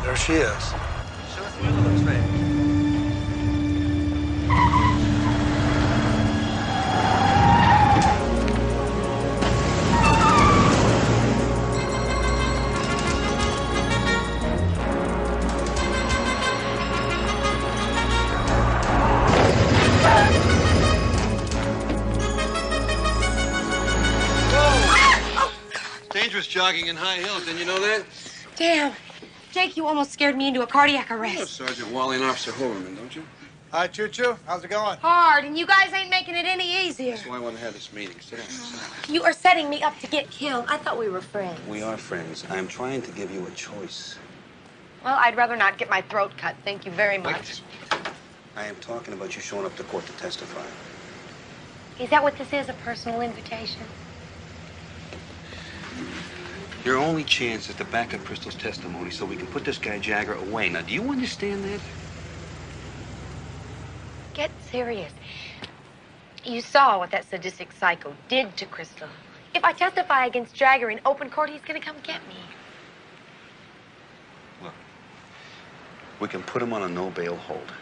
There she is. Show us the middle of the tray. Dangerous jogging in high heels, didn't you know that? Damn. Jake, you almost scared me into a cardiac arrest. You know Sergeant Wally and Officer Hoverman, don't you? Hi, Choo-Choo. How's it going? Hard, and you guys ain't making it any easier. That's why I want to have this meeting. Sit down, sit down. You are setting me up to get killed. I thought we were friends. We are friends. I'm trying to give you a choice. Well, I'd rather not get my throat cut. Thank you very much. Wait. I am talking about you showing up to court to testify. Is that what this is, a personal invitation? Your only chance is to back up Crystal's testimony so we can put this guy Jagger away. Now, do you understand that? Get serious. You saw what that sadistic psycho did to Crystal. If I testify against Jagger in open court, he's gonna come get me. Look, we can put him on a no-bail hold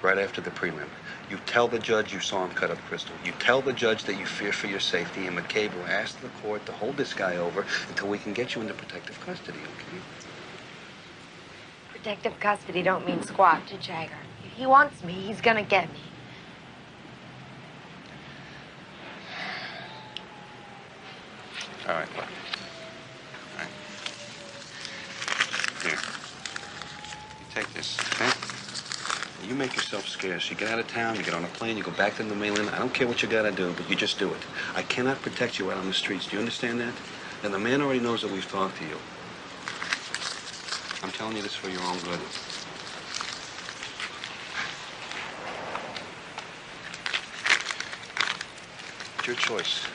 right after the prelim. You tell the judge you saw him cut up Crystal. You tell the judge that you fear for your safety, and McCabe will ask the court to hold this guy over until we can get you into protective custody, okay? Protective custody don't mean squat to Jagger. If he wants me, he's gonna get me. All right, look. All right. Here. You take this, okay? You make yourself scarce. You get out of town, you get on a plane, you go back to the mainland. I don't care what you gotta do, but you just do it. I cannot protect you out on the streets. Do you understand that? And the man already knows that we've talked to you. I'm telling you this for your own good. It's your choice.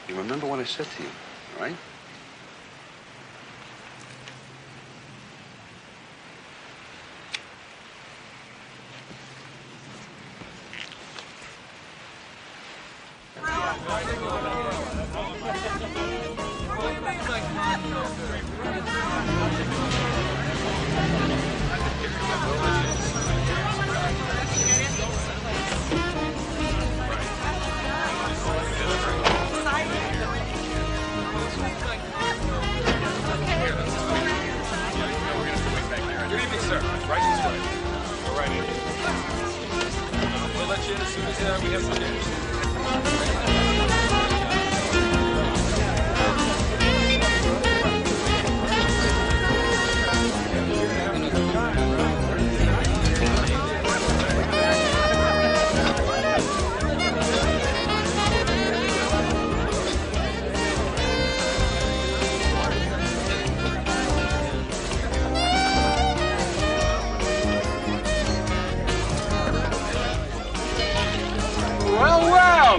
You remember what I said to you, all right?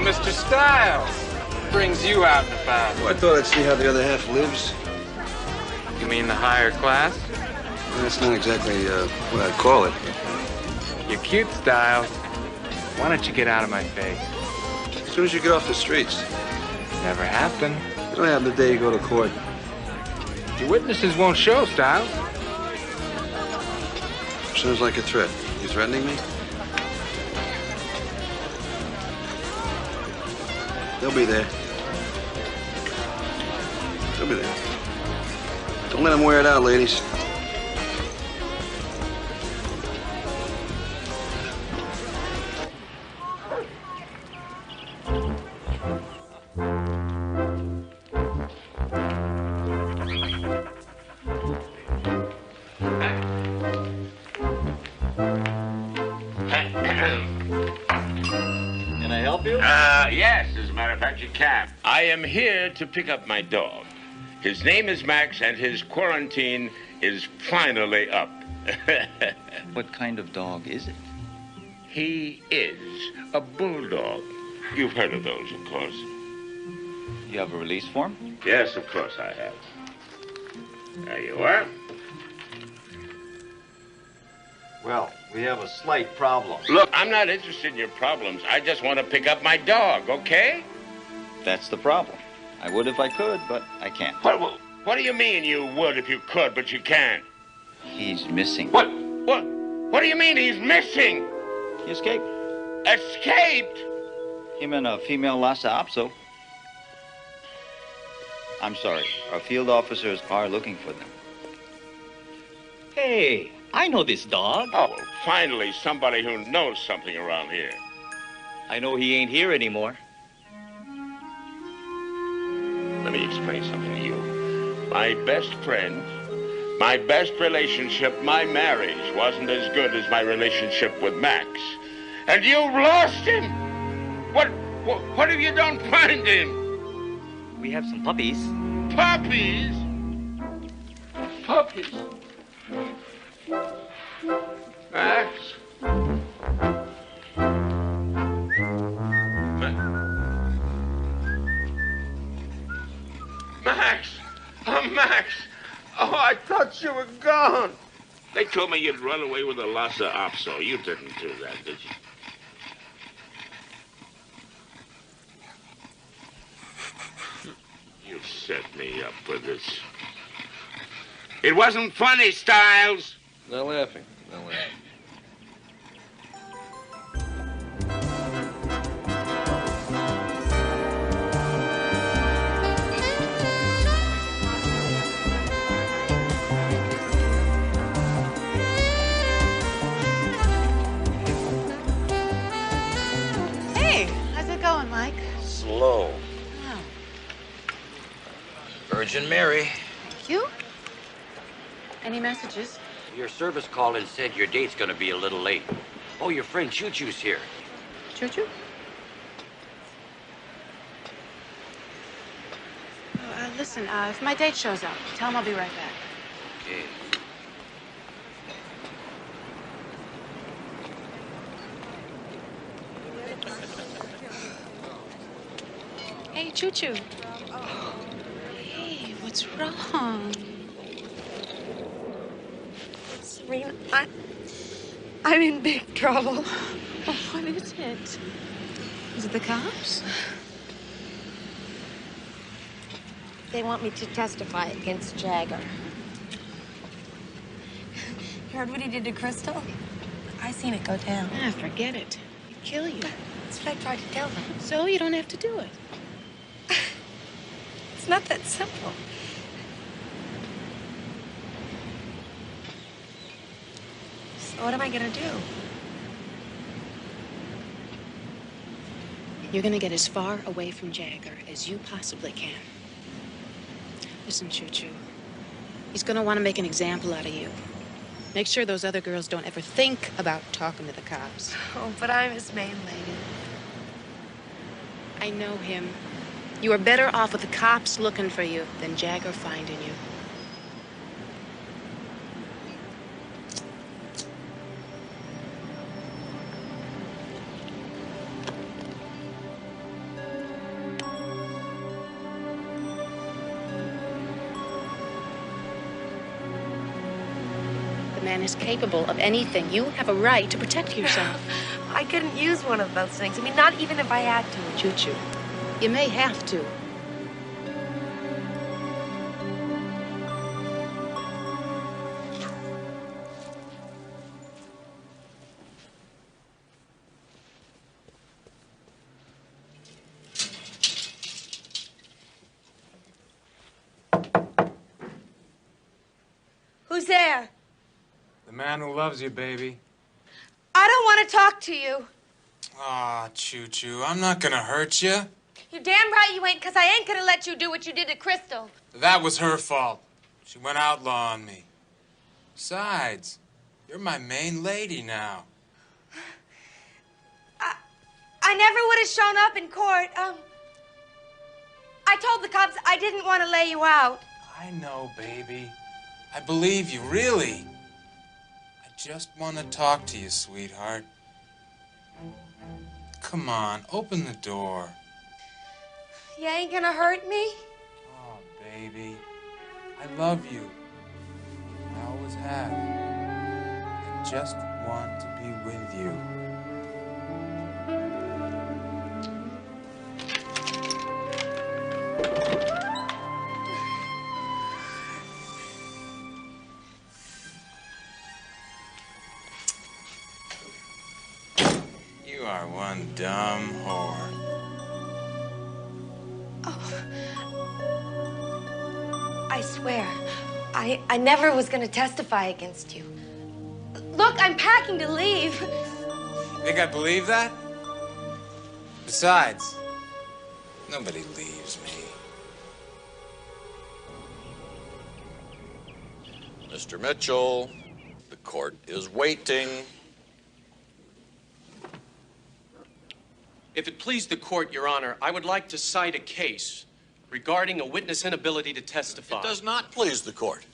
Mr. Styles. Brings you out and about. Well, I thought I'd see how the other half lives. You mean the higher class? Well, that's not exactly what I'd call it. You're cute, Styles. Why don't you get out of my face? As soon as you get off the streets. Never happened. What'll happen the day you go to court? Your witnesses won't show, Styles. Sounds like a threat. You threatening me? They'll be there. They'll be there. Don't let them wear it out, ladies. Can I help you? Yes, as a matter of fact, you can. I am here to pick up my dog. His name is Max, and his quarantine is finally up. What kind of dog is it? He is a bulldog. You've heard of those, of course. You have a release form? Yes, of course I have. There you are. Well, we have a slight problem. Look, I'm not interested in your problems. I just want to pick up my dog, okay? That's the problem. I would if I could, but I can't. What do you mean you would if you could, but you can't? He's missing. What do you mean he's missing? He escaped. Escaped? Him and a female Lhasa Apso. I'm sorry. Our field officers are looking for them. Hey, I know this dog. Oh, well, finally somebody who knows something around here. I know he ain't here anymore. Let me explain something to you. My best friend, my best relationship, my marriage wasn't as good as my relationship with Max. And you've lost him! What if you don't find him? We have some puppies. Puppies? Puppies? Max? Max! Oh, Max! Oh, I thought you were gone. They told me you'd run away with a Lhasa Apso. You didn't do that, did you? You set me up for this. It wasn't funny, Styles. No laughing. No laughing. How's it going, Mike? Slow. Oh. Virgin Mary. Thank you. Any messages? Your service called and said your date's gonna be a little late. Oh, your friend Choo Choo's here. Choo Choo? Oh, listen, if my date shows up, tell him I'll be right back. Okay. Hey, Choo Choo. Hey, what's wrong? Serena, I'm in big trouble. Oh, what is it? Is it the cops? They want me to testify against Jagger. You heard what he did to Crystal? I seen it go down. Ah, forget it. He'd kill you. That's what I tried to tell them. So you don't have to do it. It's not that simple. So what am I gonna do? You're gonna get as far away from Jagger as you possibly can. Listen, Choo Choo. He's gonna want to make an example out of you. Make sure those other girls don't ever think about talking to the cops. Oh, but I'm his main lady. I know him. You are better off with the cops looking for you than Jagger finding you. The man is capable of anything. You have a right to protect yourself. I couldn't use one of those things. I mean, not even if I had to. Choo Choo. You may have to. Who's there? The man who loves you, baby. I don't want to talk to you. Aw, Choo Choo, I'm not gonna hurt you. You're damn right you ain't, 'cause I ain't gonna let you do what you did to Crystal. That was her fault. She went outlaw on me. Besides, you're my main lady now. I never would have shown up in court. I told the cops I didn't want to lay you out. I know, baby. I believe you, really. I just want to talk to you, sweetheart. Come on, open the door. You ain't gonna hurt me? Oh, baby. I love you. I always have. I just want to be with you. are one dumb whore. I swear, I never was gonna testify against you. Look, I'm packing to leave. Think I believe that? Besides, nobody leaves me. Mr. Mitchell, the court is waiting. If it please the court, Your Honor, I would like to cite a case regarding a witness' inability to testify. It does not please the court.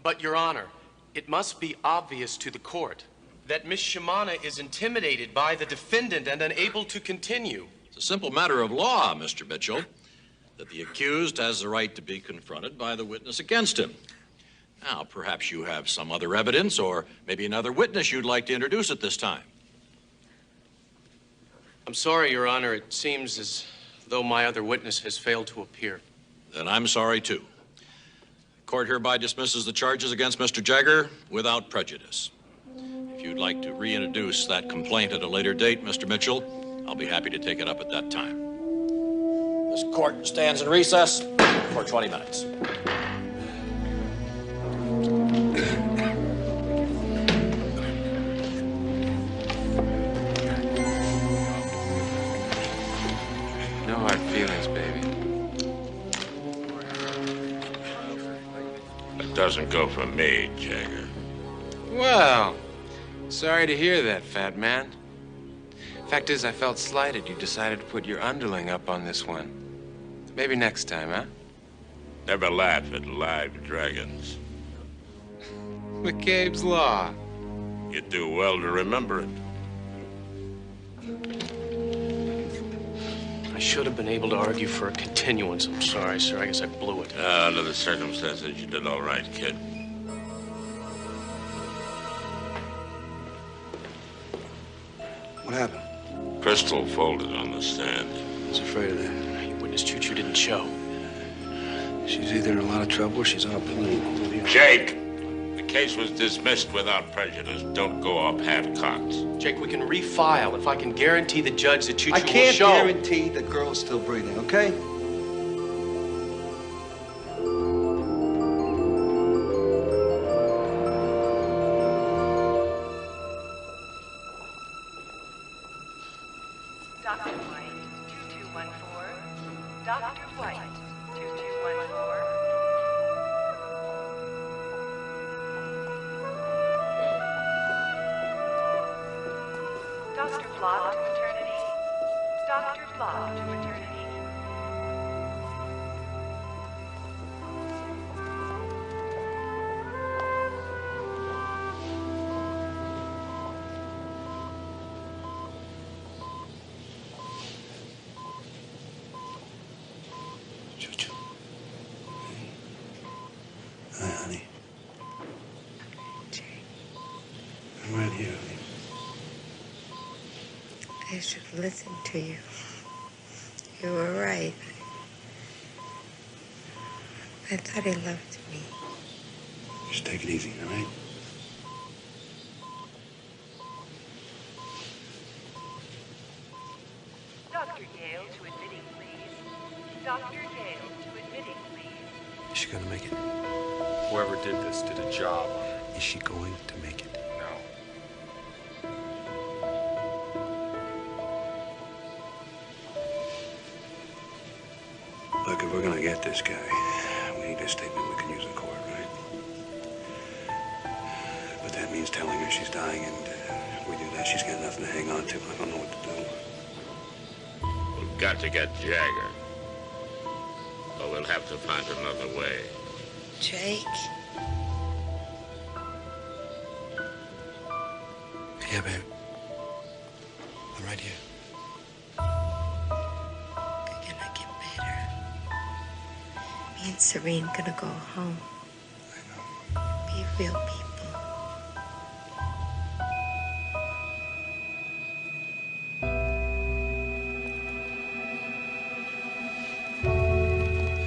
But, Your Honor, it must be obvious to the court that Miss Shimana is intimidated by the defendant and unable to continue. It's a simple matter of law, Mr. Mitchell, that the accused has the right to be confronted by the witness against him. Now, perhaps you have some other evidence or maybe another witness you'd like to introduce at this time. I'm sorry, Your Honor. It seems as though my other witness has failed to appear. Then I'm sorry, too. The court hereby dismisses the charges against Mr. Jagger without prejudice. If you'd like to reintroduce that complaint at a later date, Mr. Mitchell, I'll be happy to take it up at that time. This court stands in recess for 20 minutes. No hard feelings, baby. It doesn't go for me, Jagger. Well, sorry to hear that, fat man. Fact is, I felt slighted you decided to put your underling up on this one. Maybe next time, huh? Never laugh at live dragons. McCabe's Law. You do well to remember it. I should have been able to argue for a continuance. I'm sorry, sir. I guess I blew it. Under the circumstances, you did all right, kid. What happened? Crystal folded on the stand. I was afraid of that. Your witness Choo-Choo didn't show. She's either in a lot of trouble or she's on a balloon. Jake, the case was dismissed without prejudice. Don't go off half-cocked. Jake, we can refile if I can guarantee the judge that Choo-Choo I can't will show. guarantee the girl's still breathing, okay? Dr. White, 2214. Dr. White, 2214. Dr. Block to maternity. Dr. Block to maternity. Choo-choo. Hi, honey. I'm right here, honey. I should listen to you. You were right. I thought he loved me. Just take it easy, all right? Dr. Yale to admitting, please. Dr. Yale to admitting, please. Is she gonna make it? Whoever did this did a job. Is she going to make it? No. Look, if we're gonna get this guy, we need a statement we can use in court, right? But that means telling her she's dying, and if we do that, she's got nothing to hang on to. I don't know what to do. We've got to get Jagger. Or we'll have to find another way. Jake? Yeah, babe. I'm right here. You're gonna get better. Me and Serene gonna go home. I know. Be real people.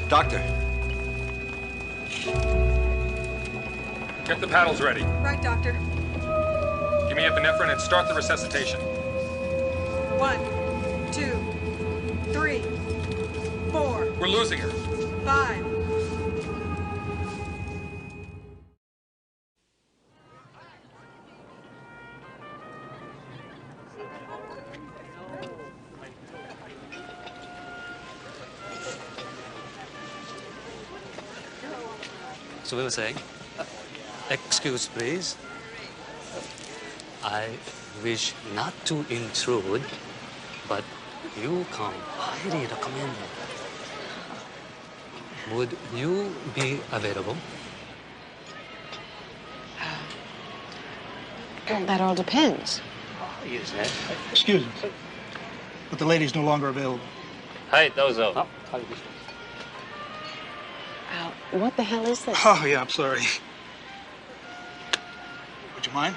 Doctor. Get the paddles ready. Right, Doctor. Give me epinephrine and start the resuscitation. 1, 2, 3, 4. We're losing her. 5. So we were saying, excuse please. I wish not to intrude, but you come highly recommended. Would you be available? Well, that all depends. Yes, sir. Excuse me, but the lady's no longer available. Hi, dozo. What the hell is this? Oh, yeah, I'm sorry. Would you mind?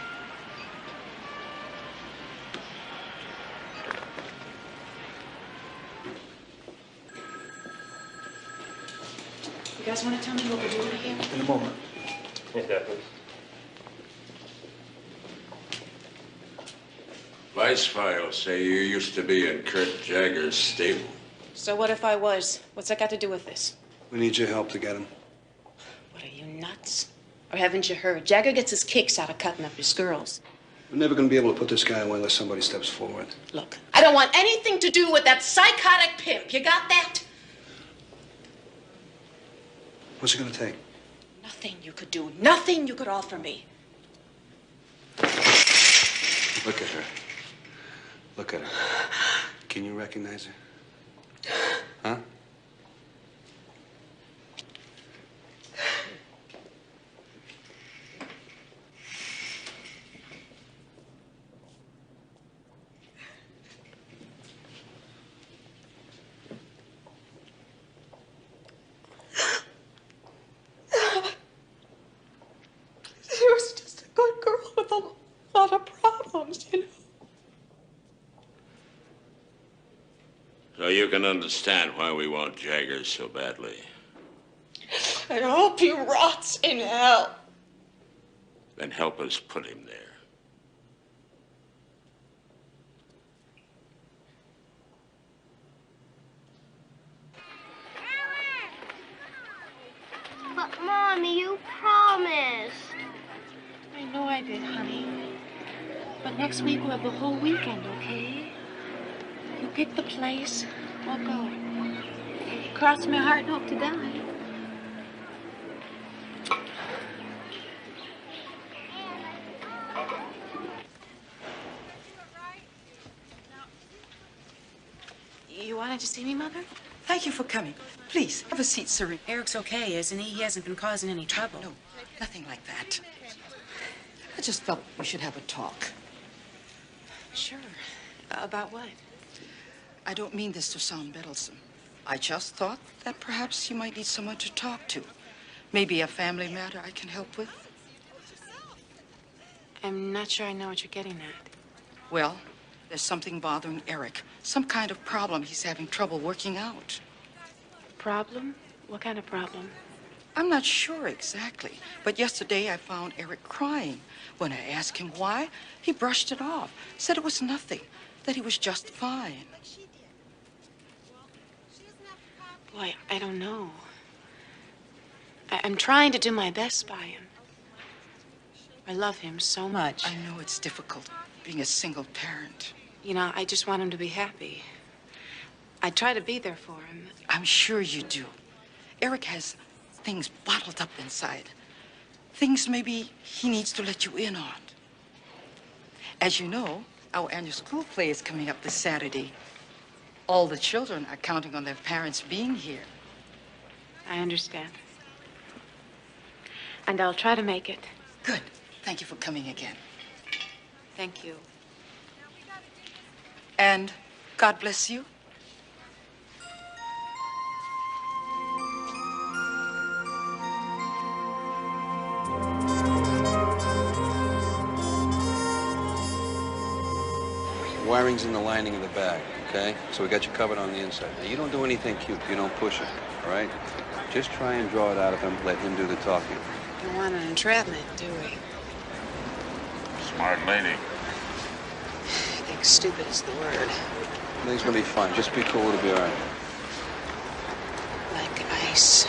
You guys want to tell me what we're doing here? In a moment. Yes, definitely. Vice files say you used to be in Kurt Jagger's stable. So what if I was? What's that got to do with this? We need your help to get him. What, are you nuts? Or haven't you heard? Jagger gets his kicks out of cutting up his girls. We're never going to be able to put this guy away unless somebody steps forward. Look, I don't want anything to do with that psychotic pimp. You got that? What's it going to take? Nothing you could do. Nothing you could offer me. Look at her. Look at her. Can you recognize her? Huh? She was just a good girl with a lot of problems, you know. So you can understand why we want Jagger so badly. I hope he rots in hell. Then help us put him there. But, Mommy, you promised. I know I did, honey. But next week we'll have the whole weekend, okay? You pick the place, we'll go. Cross my heart and hope to die. You wanted to see me, Mother? Thank you for coming. Please, have a seat, Serene. Eric's okay, isn't he? He hasn't been causing any trouble. No, nothing like that. I just felt we should have a talk. Sure. About what? I don't mean this to sound meddlesome. I just thought that perhaps you might need someone to talk to. Maybe a family matter I can help with. I'm not sure I know what you're getting at. Well, there's something bothering Eric. Some kind of problem he's having trouble working out. Problem? What kind of problem? I'm not sure exactly, but yesterday I found Eric crying. When I asked him why, he brushed it off, said it was nothing, that he was just fine. Boy, I don't know. I'm trying to do my best by him. I love him so much. I know it's difficult, being a single parent. You know, I just want him to be happy. I try to be there for him. I'm sure you do. Eric has things bottled up inside. Things maybe he needs to let you in on. As you know, our annual school play is coming up this Saturday. All the children are counting on their parents being here. I understand. And I'll try to make it. Good. Thank you for coming again. Thank you. And God bless you. Wiring's in the lining of the bag, okay? So we got you covered on the inside. Now, you don't do anything cute. You don't push it, all right? Just try and draw it out of him. Let him do the talking. You want an entrapment, do we? Smart lady. They think stupid is the word. Everything's gonna be fine. Just be cool. It'll be all right. Like ice.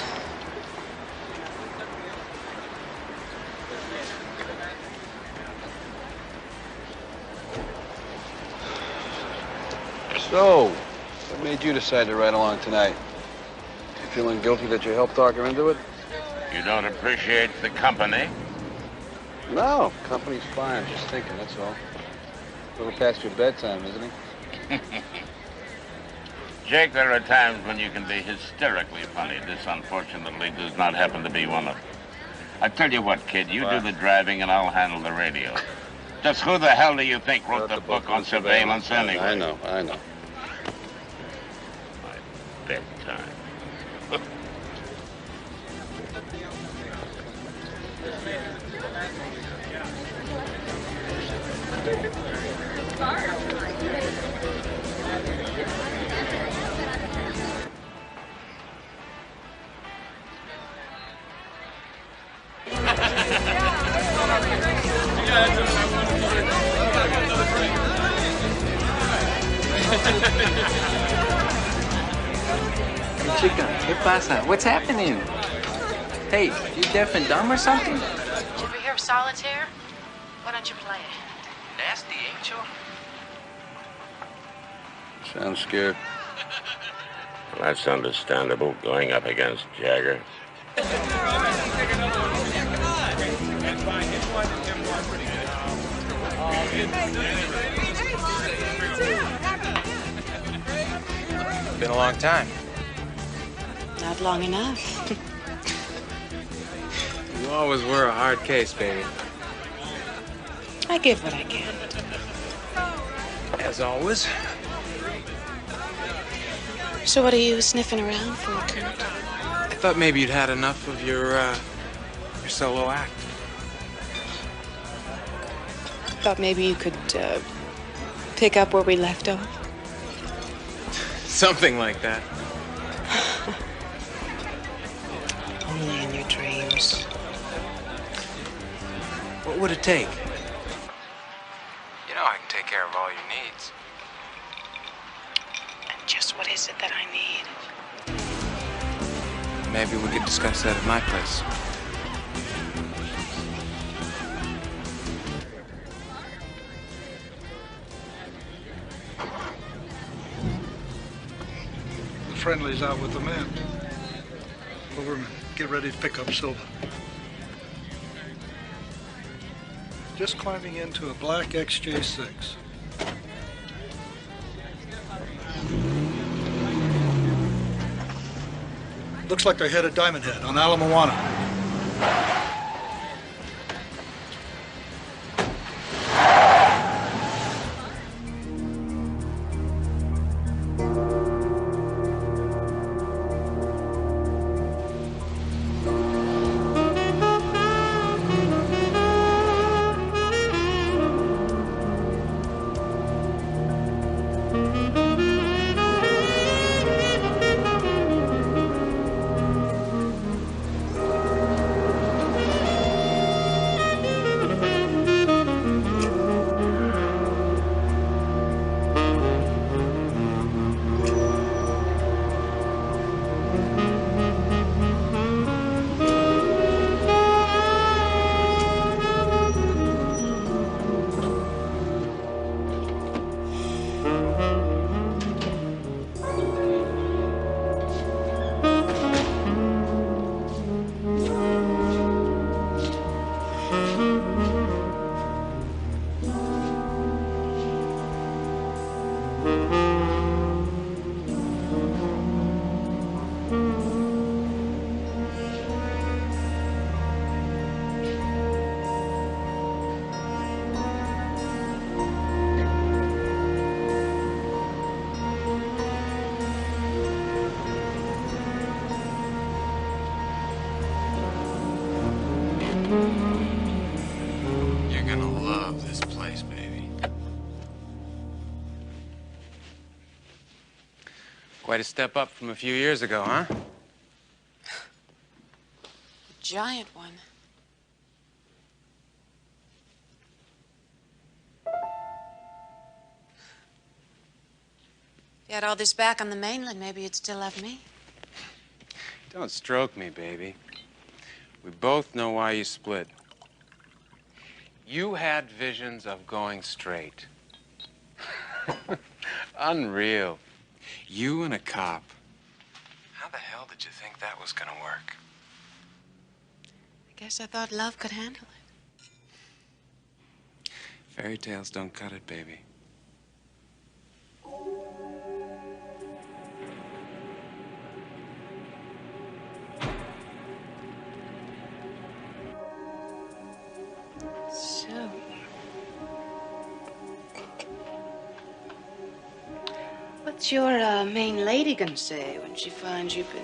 So, what made you decide to ride along tonight? You feeling guilty that you helped talk her into it? You don't appreciate the company? No, company's fine. Just thinking, that's all. A little past your bedtime, isn't he? Jake, there are times when you can be hysterically funny. This, unfortunately, does not happen to be one of them. I tell you what, kid, you do the driving and I'll handle the radio. Just who the hell do you think wrote the book on surveillance anyway? I know. My bedtime. Chica, ¿qué pasa? What's happening? Hey, you deaf and dumb or something? Did you ever hear of solitaire? Why don't you play it? Nasty, ain't you? Sounds scared. Well, that's understandable, going up against Jagger. Been a long time. Not long enough. You always were a hard case, baby. I give what I can. As always. So what are you sniffing around for, Kurt? I thought maybe you'd had enough of your solo act. Thought maybe you could pick up where we left off. Something like that. Only in your dreams. What would it take? You know I can take care of all your needs. And just what is it that I need? Maybe we could discuss that at my place. The friendly's out with the men. Overman, get ready to pick up Silva. Just climbing into a black XJ6. Looks like they're headed Diamond Head on Ala Moana. You're gonna love this place, baby. Quite a step up from a few years ago, huh? Giant one. you had all this back on the mainland, maybe you'd still love me. Don't stroke me, baby. We both know why you split. You had visions of going straight. Unreal. You and a cop. How the hell did you think that was gonna work? I guess I thought love could handle it. Fairy tales don't cut it, baby. So... what's your main lady gonna say when she finds you've been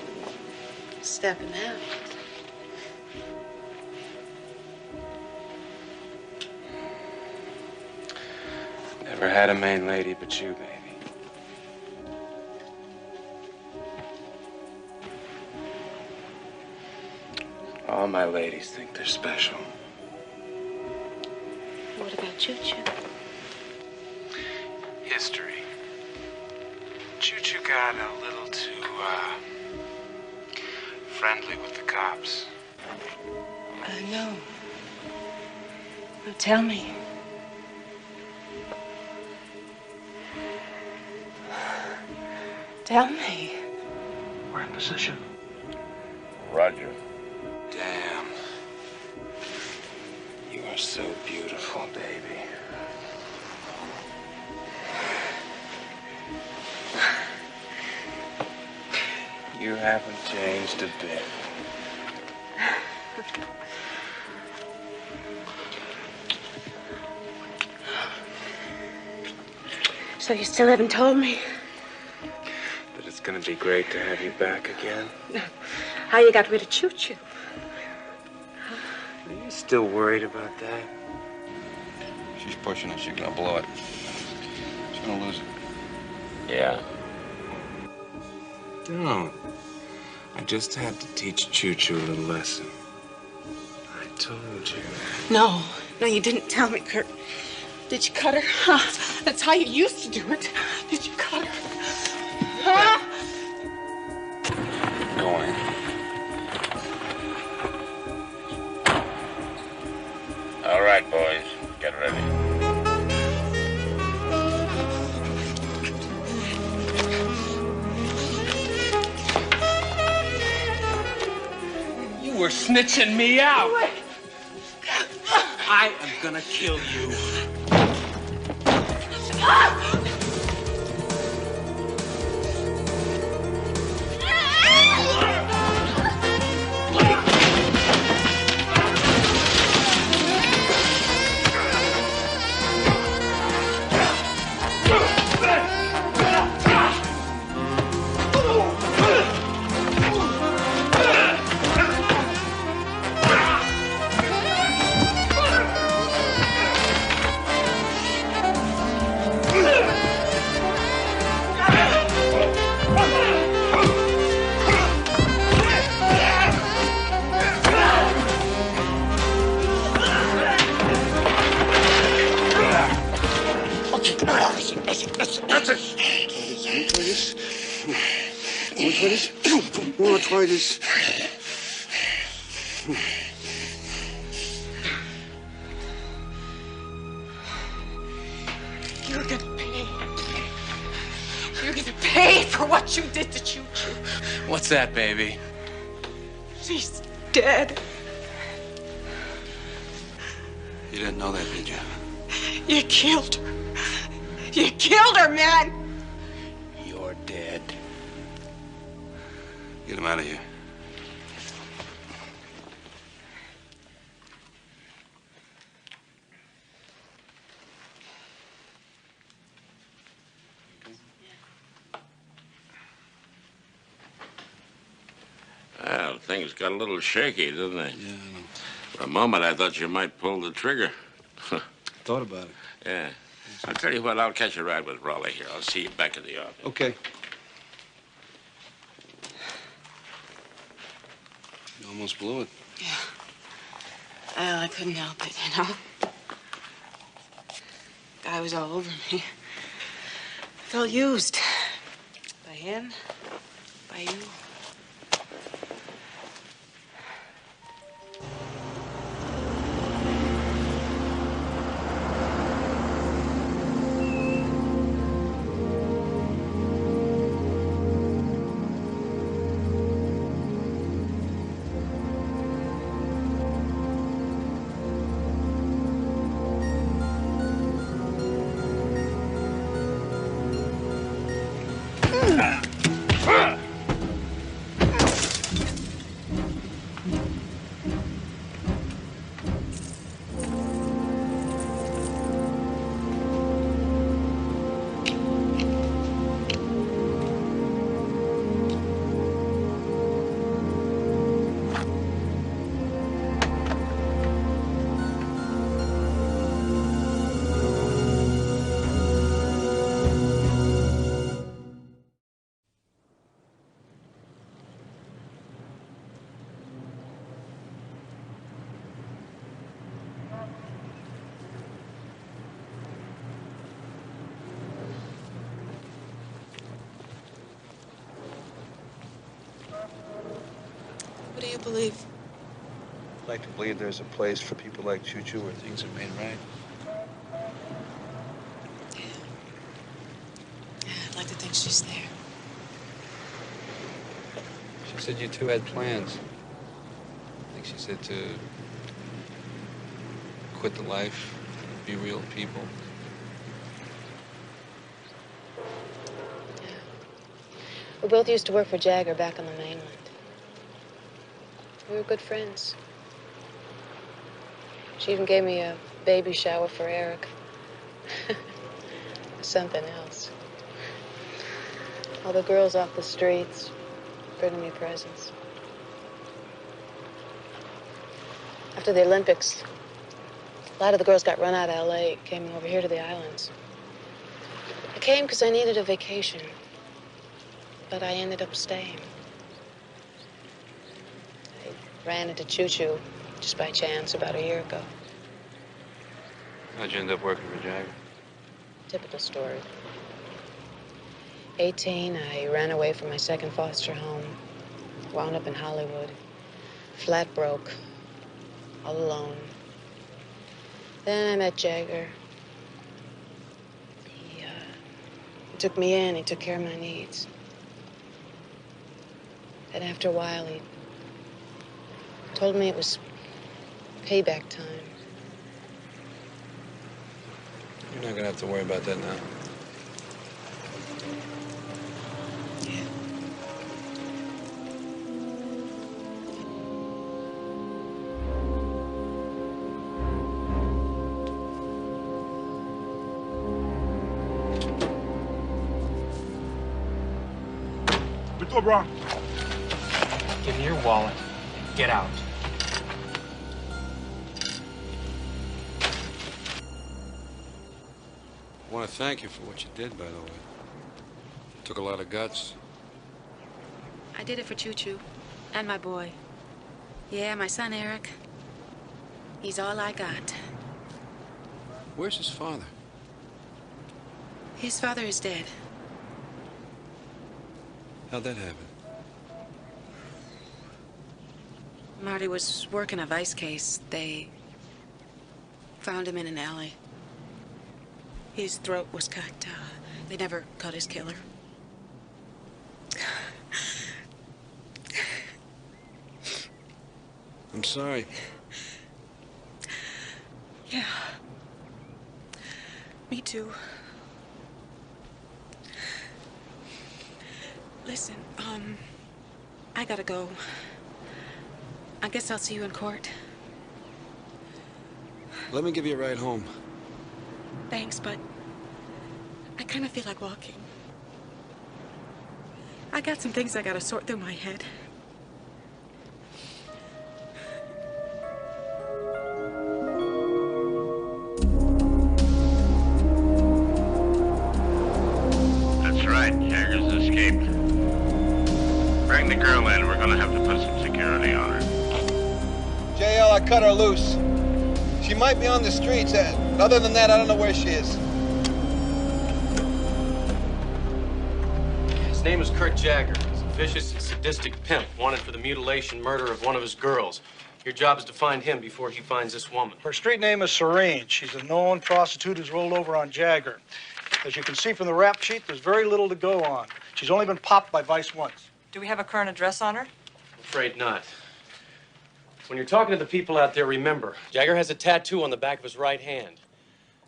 stepping out? Never had a main lady but you, baby. All my ladies think they're special. What about Choo-Choo? History. Choo-Choo got a little too, friendly with the cops. I know. Well, tell me. Tell me. We're in position. Roger. Damn. You are so beautiful, baby. You haven't changed a bit. So you still haven't told me But it's gonna be great to have you back again. how you got rid of Choo-Choo? Are you still worried about that? She's pushing it. She's gonna blow it. She's gonna lose it. Yeah. Don't. I just had to teach Choo-Choo a little lesson. I told you. No, you didn't tell me, Kurt. Did you cut her? Huh? That's how you used to do it. Did you cut her? Huh? Going. All right, boys. Get ready. You were snitching me out. I am gonna kill you. Try this. You're gonna pay. You're gonna pay for what you did to Choo-Choo. What's that, baby? She's dead. You didn't know that, did you? You killed her. You killed her, man. You're dead. Get him out of here. Well, things got a little shaky, didn't they? Yeah, I know. For a moment, I thought you might pull the trigger. Thought about it. Yeah. I'll tell you what, I'll catch a ride with Raleigh here. I'll see you back at the office. Okay. You almost blew it. Yeah. Well, I couldn't help it, you know. Guy was all over me. I felt used. him, by you. What do you believe? I'd like to believe there's a place for people like Choo-Choo where things are made right. Yeah, I'd like to think she's there. She said you two had plans. I think she said to quit the life, be real people. We both used to work for Jagger back on the mainland. We were good friends. She even gave me a baby shower for Eric. Something else. All the girls off the streets bringing me presents. After the Olympics, a lot of the girls got run out of L.A., came over here to the islands. I came because I needed a vacation, but I ended up staying. Ran into Choo-Choo just by chance about a year ago. How'd you end up working for Jagger? Typical story. 18, I ran away from my second foster home. Wound up in Hollywood. Flat broke. All alone. Then I met Jagger. He took me in. He took care of my needs. And after a while, he told me it was payback time. You're not gonna have to worry about that now. Withdraw, bro. Give me your wallet and get out. I want to thank you for what you did, by the way. It took a lot of guts. I did it for Choo-Choo and my boy. Yeah, my son Eric. He's all I got. Where's his father? His father is dead. How'd that happen? Marty was working a vice case. They found him in an alley. His throat was cut. They never caught his killer. I'm sorry. Yeah. Me too. Listen, I gotta go. I guess I'll see you in court. Let me give you a ride home. Thanks, but I kind of feel like walking. I got some things I gotta sort through my head. That's right, Jagger's escaped. Bring the girl in. We're gonna have to put some security on her. JL, I cut her loose. She might be on the streets. Other than that, I don't know where she is. Is name is Kurt Jagger. He's a vicious and sadistic pimp, wanted for the mutilation murder of one of his girls. Your job is to find him before he finds this woman. Her street name is Serene. She's a known prostitute who's rolled over on Jagger. As you can see from the rap sheet, there's very little to go on. She's only been popped by Vice once. Do we have a current address on her? I'm afraid not. When you're talking to the people out there, remember, Jagger has a tattoo on the back of his right hand.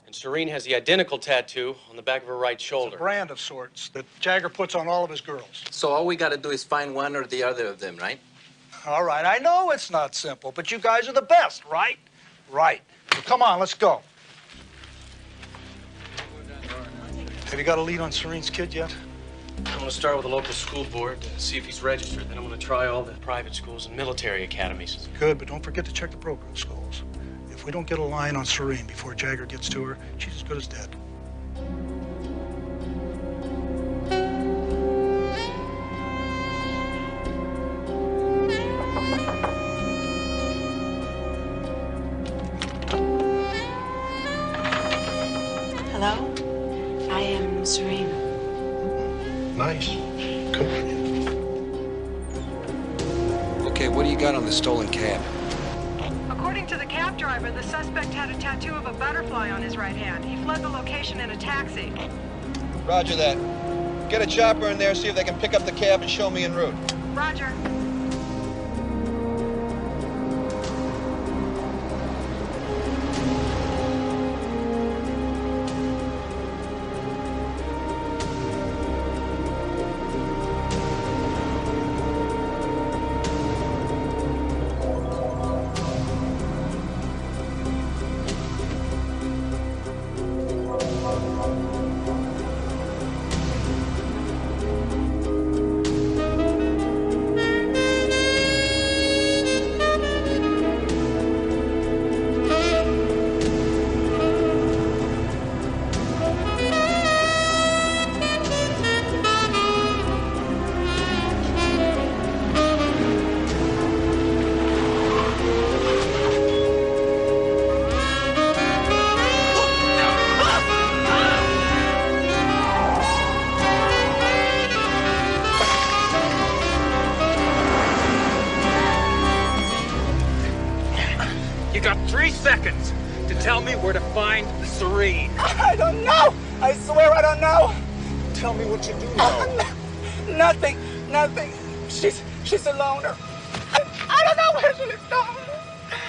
And Serene has the identical tattoo on the back of her right shoulder. It's a brand of sorts that Jagger puts on all of his girls. So all we gotta do is find one or the other of them, right? All right, I know it's not simple, but you guys are the best, right? Right. So come on, let's go. Have you got a lead on Serene's kid yet? I'm going to start with the local school board to see if he's registered. Then I'm going to try all the private schools and military academies. Good, but don't forget to check the program schools. If we don't get a line on Serene before Jagger gets to her, she's as good as dead. Hello? I am Serene. Nice. Come on in. Okay, what do you got on the stolen cab? According to the cab driver, the suspect had a tattoo of a butterfly on his right hand. He fled the location in a taxi. Roger that. Get a chopper in there, see if they can pick up the cab and show me en route. Roger. You got 3 seconds to tell me where to find Serene. I don't know. I swear I don't know. Tell me what you do know. Nothing. She's a loner. I don't know where she is going.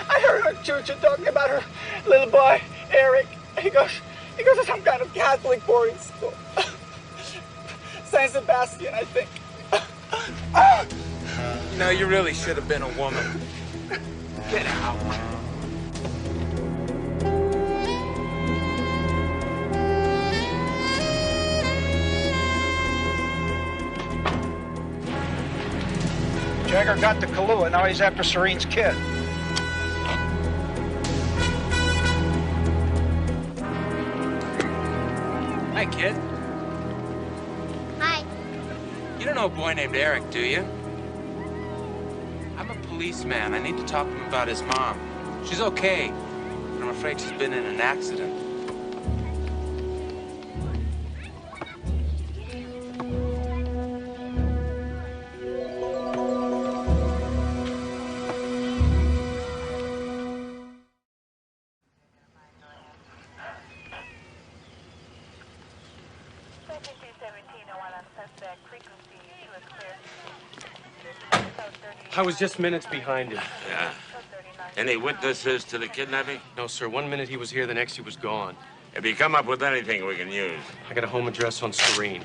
I heard her choo-choo talking about her little boy, Eric. He goes to some kind of Catholic boarding school. Saint Sebastian, I think. You know, you really should have been a woman. Get out. Jagger got to Kahlua, now he's after Serene's kid. Hi, kid. Hi. You don't know a boy named Eric, do you? I'm a policeman. I need to talk to him about his mom. She's okay, but I'm afraid she's been in an accident. I was just minutes behind him. Yeah. Any witnesses to the kidnapping? No, sir. 1 minute he was here, the next he was gone. If you come up with anything we can use. I got a home address on Serene.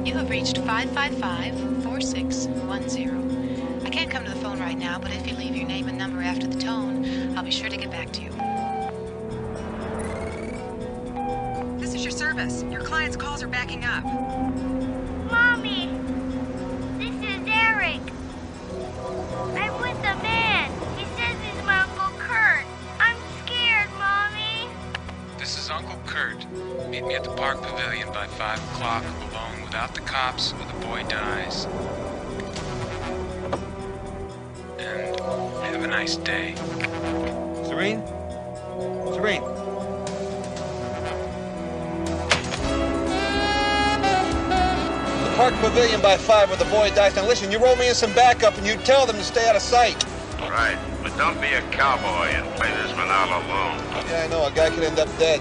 You have reached 555-4610. I can't come to the phone right now, but if you leave your name and number after the tone, I'll be sure to get back to you. This is your service. Your client's calls are backing up. Mommy, this is Eric. I'm with a man. He says he's my Uncle Kurt. I'm scared, Mommy. This is Uncle Kurt. Meet me at the Park Pavilion by 5 o'clock, alone, without the cops, or the boy dies. And have a nice day. Serene? Serene? The Park Pavilion by 5 where the boy dies. Now listen, you roll me in some backup and you tell them to stay out of sight. Right, but don't be a cowboy and play this one all alone. Yeah, I know. A guy could end up dead.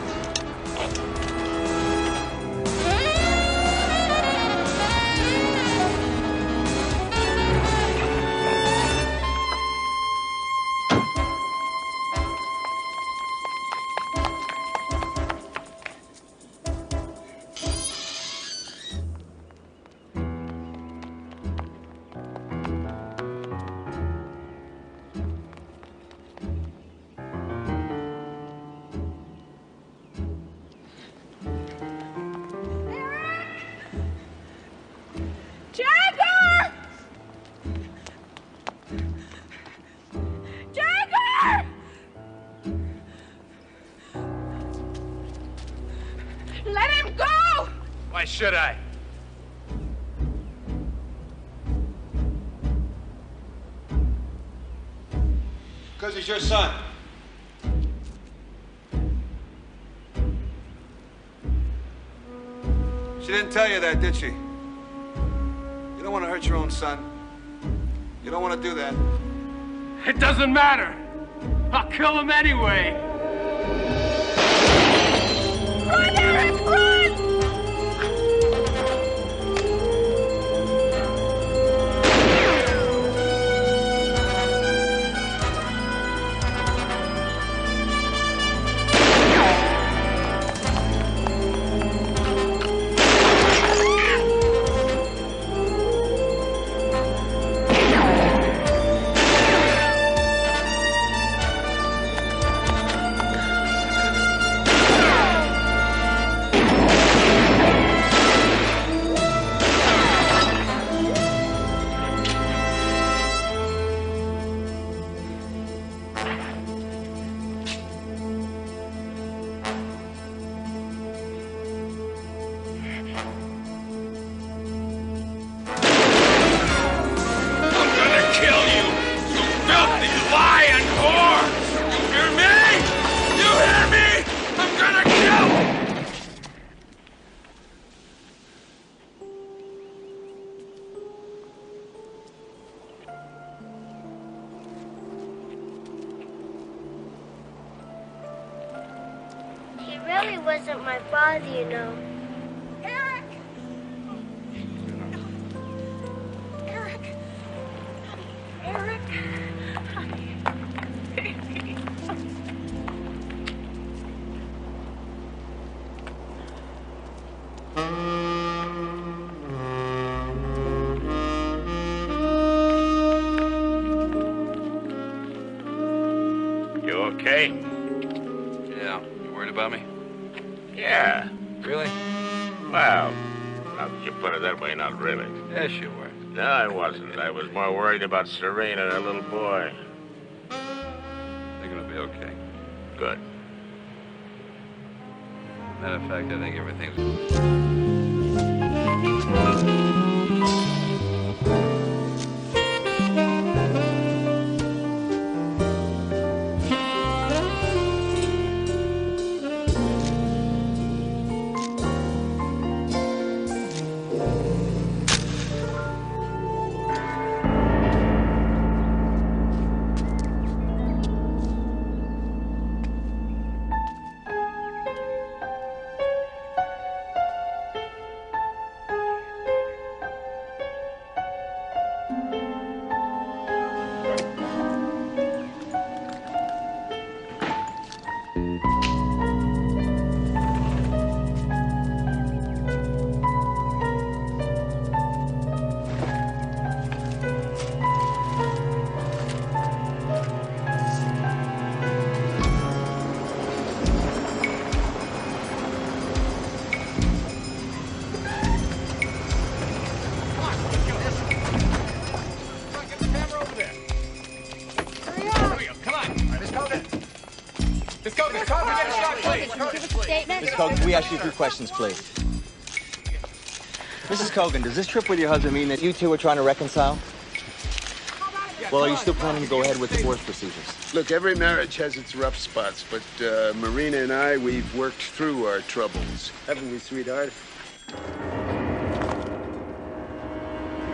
Jagger! Jagger! Let him go! Why should I? Because he's your son. She didn't tell you that, did she? You don't want to hurt your own son. You don't want to do that. It doesn't matter. I'll kill him anyway. Run, Eric, run! He really wasn't my father, you know. Eric! Eric! Eric! Baby. You okay? Yeah. You worried about me? Yeah. Really? Well, now that you put it that way, not really. Yes, you were. No, I wasn't. I was more worried about Serene and her little boy. They're gonna be okay. Good. Matter of fact, I think everything's... Cogan, can you give us a statement? Miss Cogan, can we ask you a few questions, please? Mrs. Cogan, does this trip with your husband mean that you two are trying to reconcile? Well, are you still planning to go ahead with divorce procedures? Look, every marriage has its rough spots, but Marina and I, we've worked through our troubles. Haven't we, sweetheart?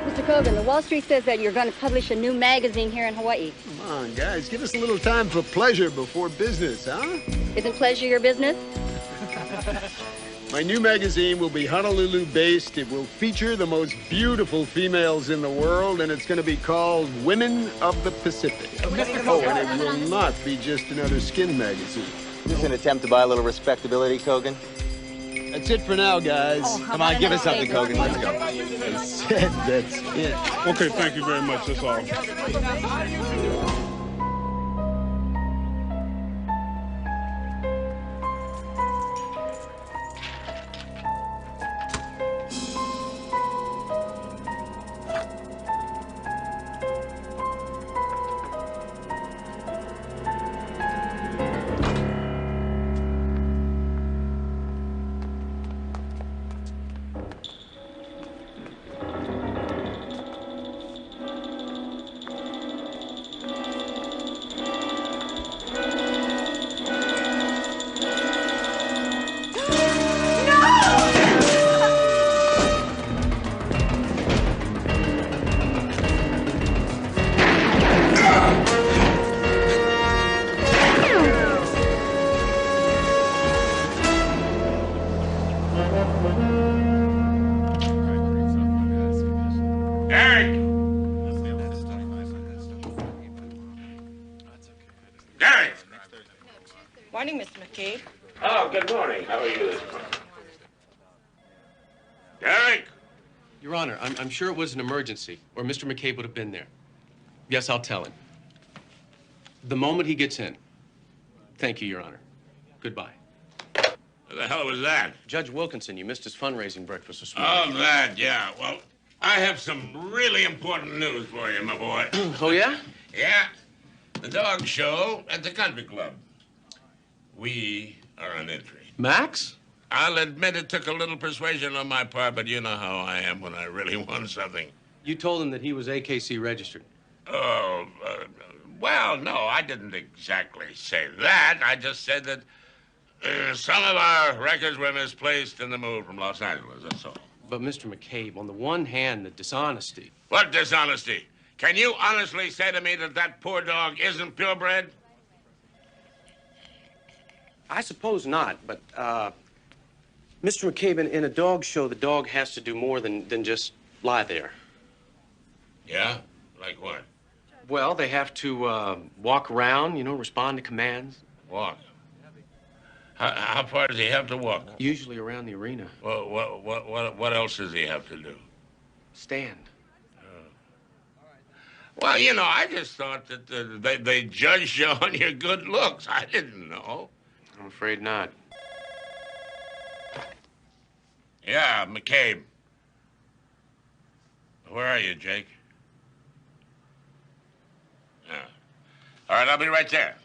Mr. Cogan, the Wall Street says that you're going to publish a new magazine here in Hawaii. Come on, guys, give us a little time for pleasure before business, huh? Isn't pleasure your business? My new magazine will be Honolulu-based. It will feature the most beautiful females in the world, and it's going to be called Women of the Pacific. Oh, and it will not be just another skin magazine. Is this an attempt to buy a little respectability, Cogan? That's it for now, guys. Come on, give us something, Cogan. Let's go. That's it. Okay, thank you very much. That's all. Morning, Mr. McCabe. Oh, good morning. How are you this morning? Derek! Your Honor, I'm sure it was an emergency, or Mr. McCabe would have been there. Yes, I'll tell him. The moment he gets in. Thank you, Your Honor. Goodbye. Who the hell was that? Judge Wilkinson, you missed his fundraising breakfast this morning. Oh, that, yeah. Well, I have some really important news for you, my boy. Oh, yeah? Yeah. The dog show at the country club. We are on entry. Max? I'll admit it took a little persuasion on my part, but you know how I am when I really want something. You told him that he was AKC registered. Oh, well, no, I didn't exactly say that. I just said that some of our records were misplaced in the move from Los Angeles, that's all. But, Mr. McCabe, on the one hand, the dishonesty. What dishonesty? Can you honestly say to me that that poor dog isn't purebred? I suppose not, but, Mr. McCabe, in a dog show, the dog has to do more than just lie there. Yeah? Like what? Well, they have to, walk around, you know, respond to commands. Walk? How far does he have to walk? Usually around the arena. Well, what else does he have to do? Stand. Well, you know, I just thought that they judged you on your good looks. I didn't know. I'm afraid not. Yeah, McCabe. Where are you, Jake? Yeah. All right, I'll be right there.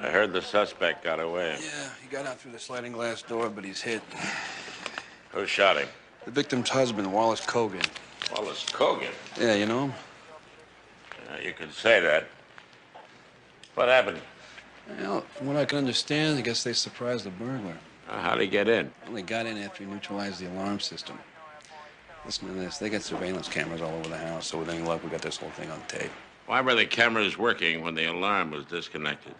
I heard the suspect got away. Yeah, he got out through the sliding glass door, but he's hit. Who shot him? The victim's husband, Wallace Cogan. Wallace Cogan? Yeah, you know him? You could say that. What happened? Well, from what I can understand, I guess they surprised the burglar. How'd he get in? Well, they got in after he neutralized the alarm system. Listen to this. They got surveillance cameras all over the house, so with any luck, we got this whole thing on tape. Why were the cameras working when the alarm was disconnected?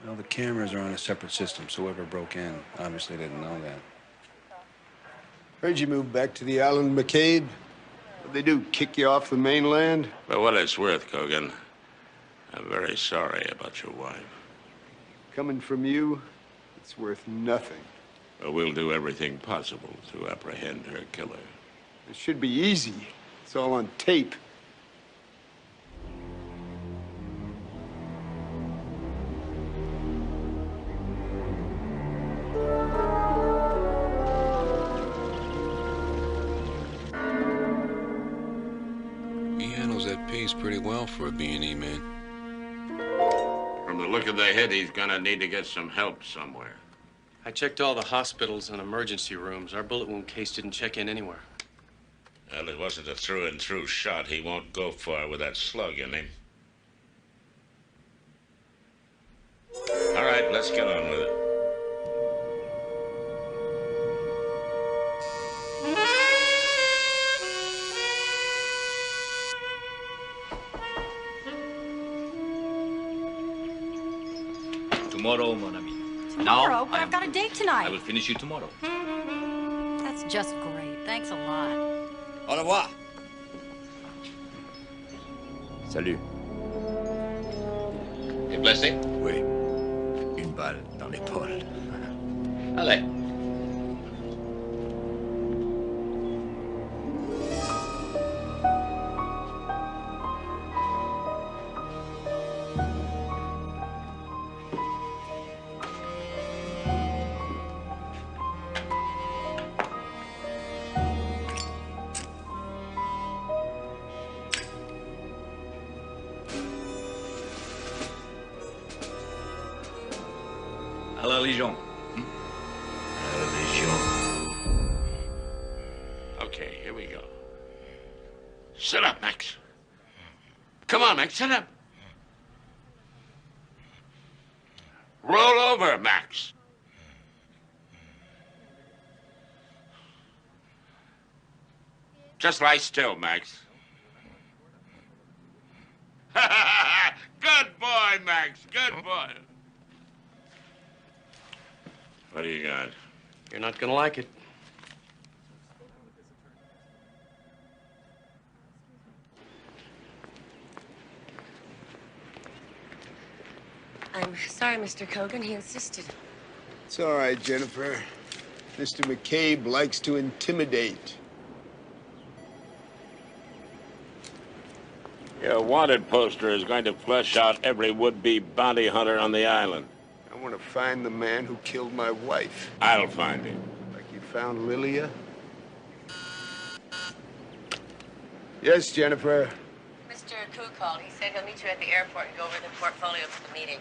Well, the cameras are on a separate system, so whoever broke in obviously didn't know that. Heard you moved back to the island, McCabe. What'd they do, kick you off the mainland? For what it's worth, Cogan, I'm very sorry about your wife. Coming from you, it's worth nothing. Well, we'll do everything possible to apprehend her killer. It should be easy. It's all on tape. He handles that piece pretty well for a B&E man. From the look of the head, he's gonna need to get some help somewhere. I checked all the hospitals and emergency rooms. Our bullet wound case didn't check in anywhere. Well, it wasn't a through-and-through shot. He won't go far with that slug in him. All right, let's get on with it. Tomorrow, mon ami. Tomorrow? Now, But I've got a date tonight. I will finish you tomorrow. That's just great. Thanks a lot. Au revoir. Salut. T'es blessé? Oui. Une balle dans l'épaule. Allez. À la Légion. À la Légion. Okay, here we go. Sit up, Max. Come on, Max, sit up. Roll over, Max. Just lie still, Max. Good boy, Max. Good boy. What do you got? You're not gonna like it. I'm sorry, Mr. Kogan. He insisted. It's all right, Jennifer. Mr. McCabe likes to intimidate. Your wanted poster is going to flush out every would-be bounty hunter on the island. I want to find the man who killed my wife. I'll find him. Like you found Lilia? Yes, Jennifer. Mr. Koo called. He said he'll meet you at the airport and go over the portfolio for the meeting.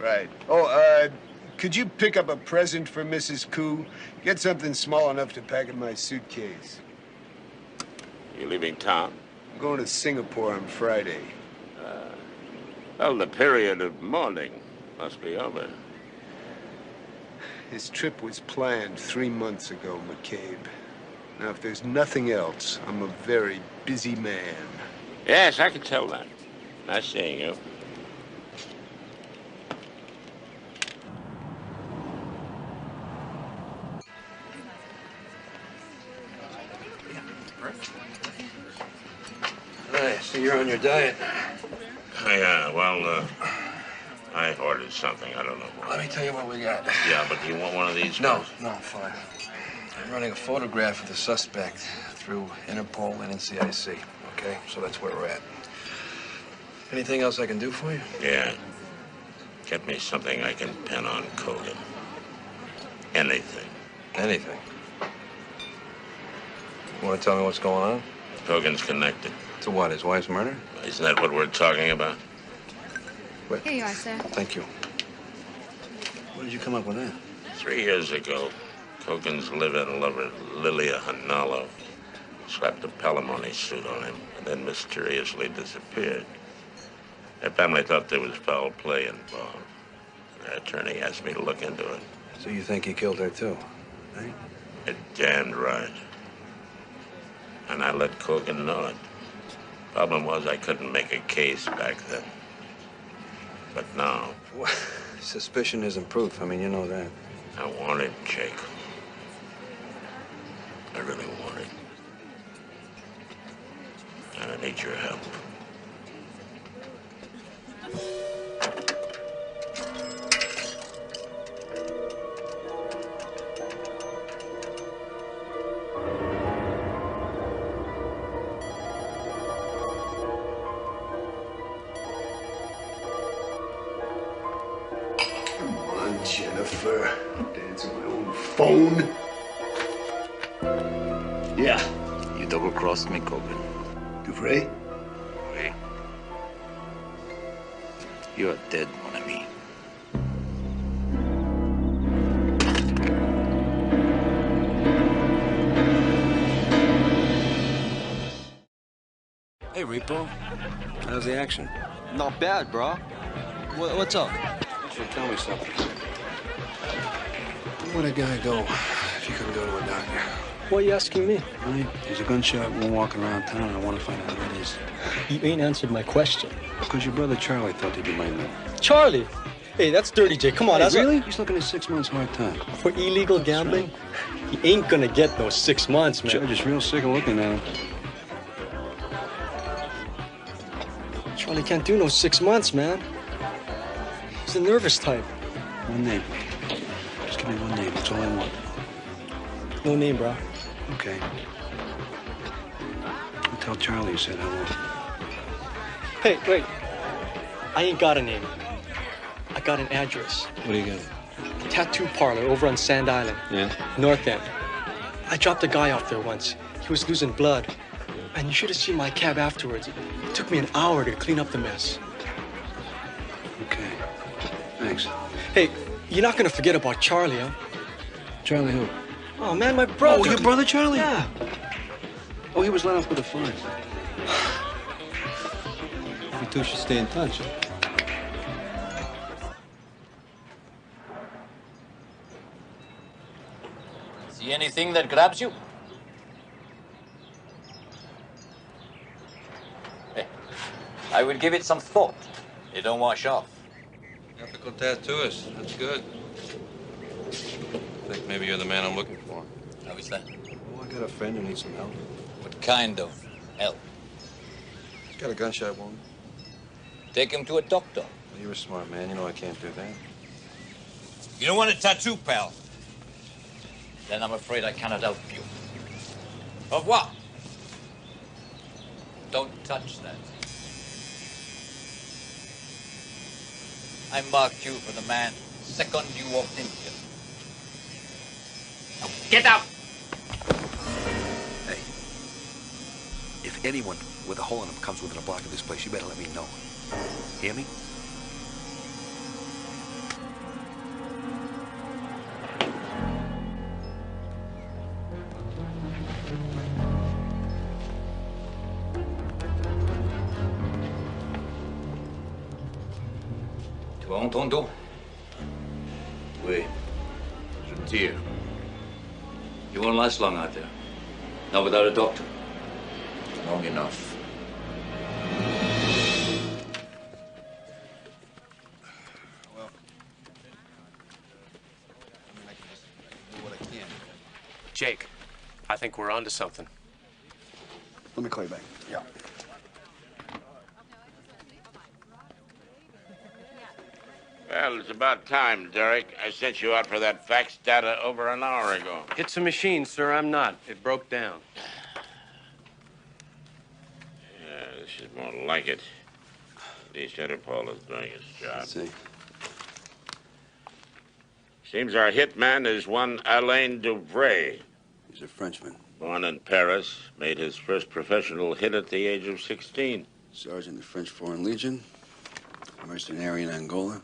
Right. Oh, could you pick up a present for Mrs. Koo? Get something small enough to pack in my suitcase. You leaving town? I'm going to Singapore on Friday. Well, the period of mourning must be over. His trip was planned 3 months ago, McCabe. Now, if there's nothing else, I'm a very busy man. Yes, I can tell that. Nice seeing you. Hey, so you're on your diet. Yeah, well, I ordered something. I don't know what. Let me tell you what we got. Yeah, but do you want one of these? No, fine. I'm running a photograph of the suspect through Interpol and NCIC, okay? So that's where we're at. Anything else I can do for you? Yeah. Get me something I can pin on Kogan. Anything. Anything? You want to tell me what's going on? Kogan's connected. To what, his wife's murder? Isn't that what we're talking about? Wait. Here you are, sir. Thank you. Where did you come up with that? 3 years ago, Kogan's live-in lover, Lilia Hanalo, slapped a palimony suit on him and then mysteriously disappeared. Their family thought there was foul play involved. Their attorney asked me to look into it. So you think he killed her, too, eh? You're damned right. And I let Kogan know it. Problem was, I couldn't make a case back then. But now... Suspicion isn't proof. I mean, you know that. I want it, Jake. I really want it. And I need your help. prefer to answer my own phone. Yeah. You double-crossed me, Cogan. Duvray? Oui. You are dead, mon ami. Hey, Repo. How's the action? Not bad, bro. What's up? So tell me something. Where'd a guy go if you couldn't go to a doctor? Why are you asking me? Right? There's a gunshot wound walking around town, and I want to find out who it is. You ain't answered my question. Because your brother Charlie thought he'd be my man. Charlie? Hey, that's Dirty J. Come on, Hey, that's really? He's looking at 6 months hard time. For illegal gambling? He ain't gonna get those 6 months, man. Judge is real sick of looking at him. Charlie can't do no 6 months, man. He's the nervous type. One name. Just give me one name. That's all I want. No name, bro. Okay. I'll tell Charlie you said hello. Hey, wait. I ain't got a name. I got an address. What do you got? A tattoo parlor over on Sand Island. Yeah? North End. I dropped a guy off there once. He was losing blood. And you should have seen my cab afterwards. It took me an hour to clean up the mess. Okay. Thanks. Hey, you're not gonna forget about Charlie, huh? Charlie who? Oh, man, my brother. Oh, your brother Charlie? Yeah. Oh, he was let off with a fine. You two should stay in touch. See anything that grabs you? Hey, I would give it some thought. It don't wash off. Ethical tattooist. That's good. I think maybe you're the man I'm looking for. How is that? Oh, I got a friend who needs some help. What kind of help? He's got a gunshot wound. Take him to a doctor. Well, you're a smart man. You know I can't do that. You don't want a tattoo, pal? Then I'm afraid I cannot help you. Au revoir. Don't touch that. I marked you for the man second you walked in here. Now get out! Hey, if anyone with a hole in him comes within a block of this place, you better let me know. Hear me? Tu as entendu? Oui. Je tire. You won't last long out there. Not without a doctor. Long enough. Well, I can just do what I can. Jake, I think we're onto something. Let me call you back. Yeah. Well, it's about time, Derek. I sent you out for that fax data over an hour ago. It's a machine, sir. I'm not. It broke down. Yeah, this is more like it. At least Interpol is doing its job. Let's see. Seems our hitman is one Alain Duvray. He's a Frenchman. Born in Paris, made his first professional hit at the age of 16. Sergeant in the French Foreign Legion. Mercenary in Angola.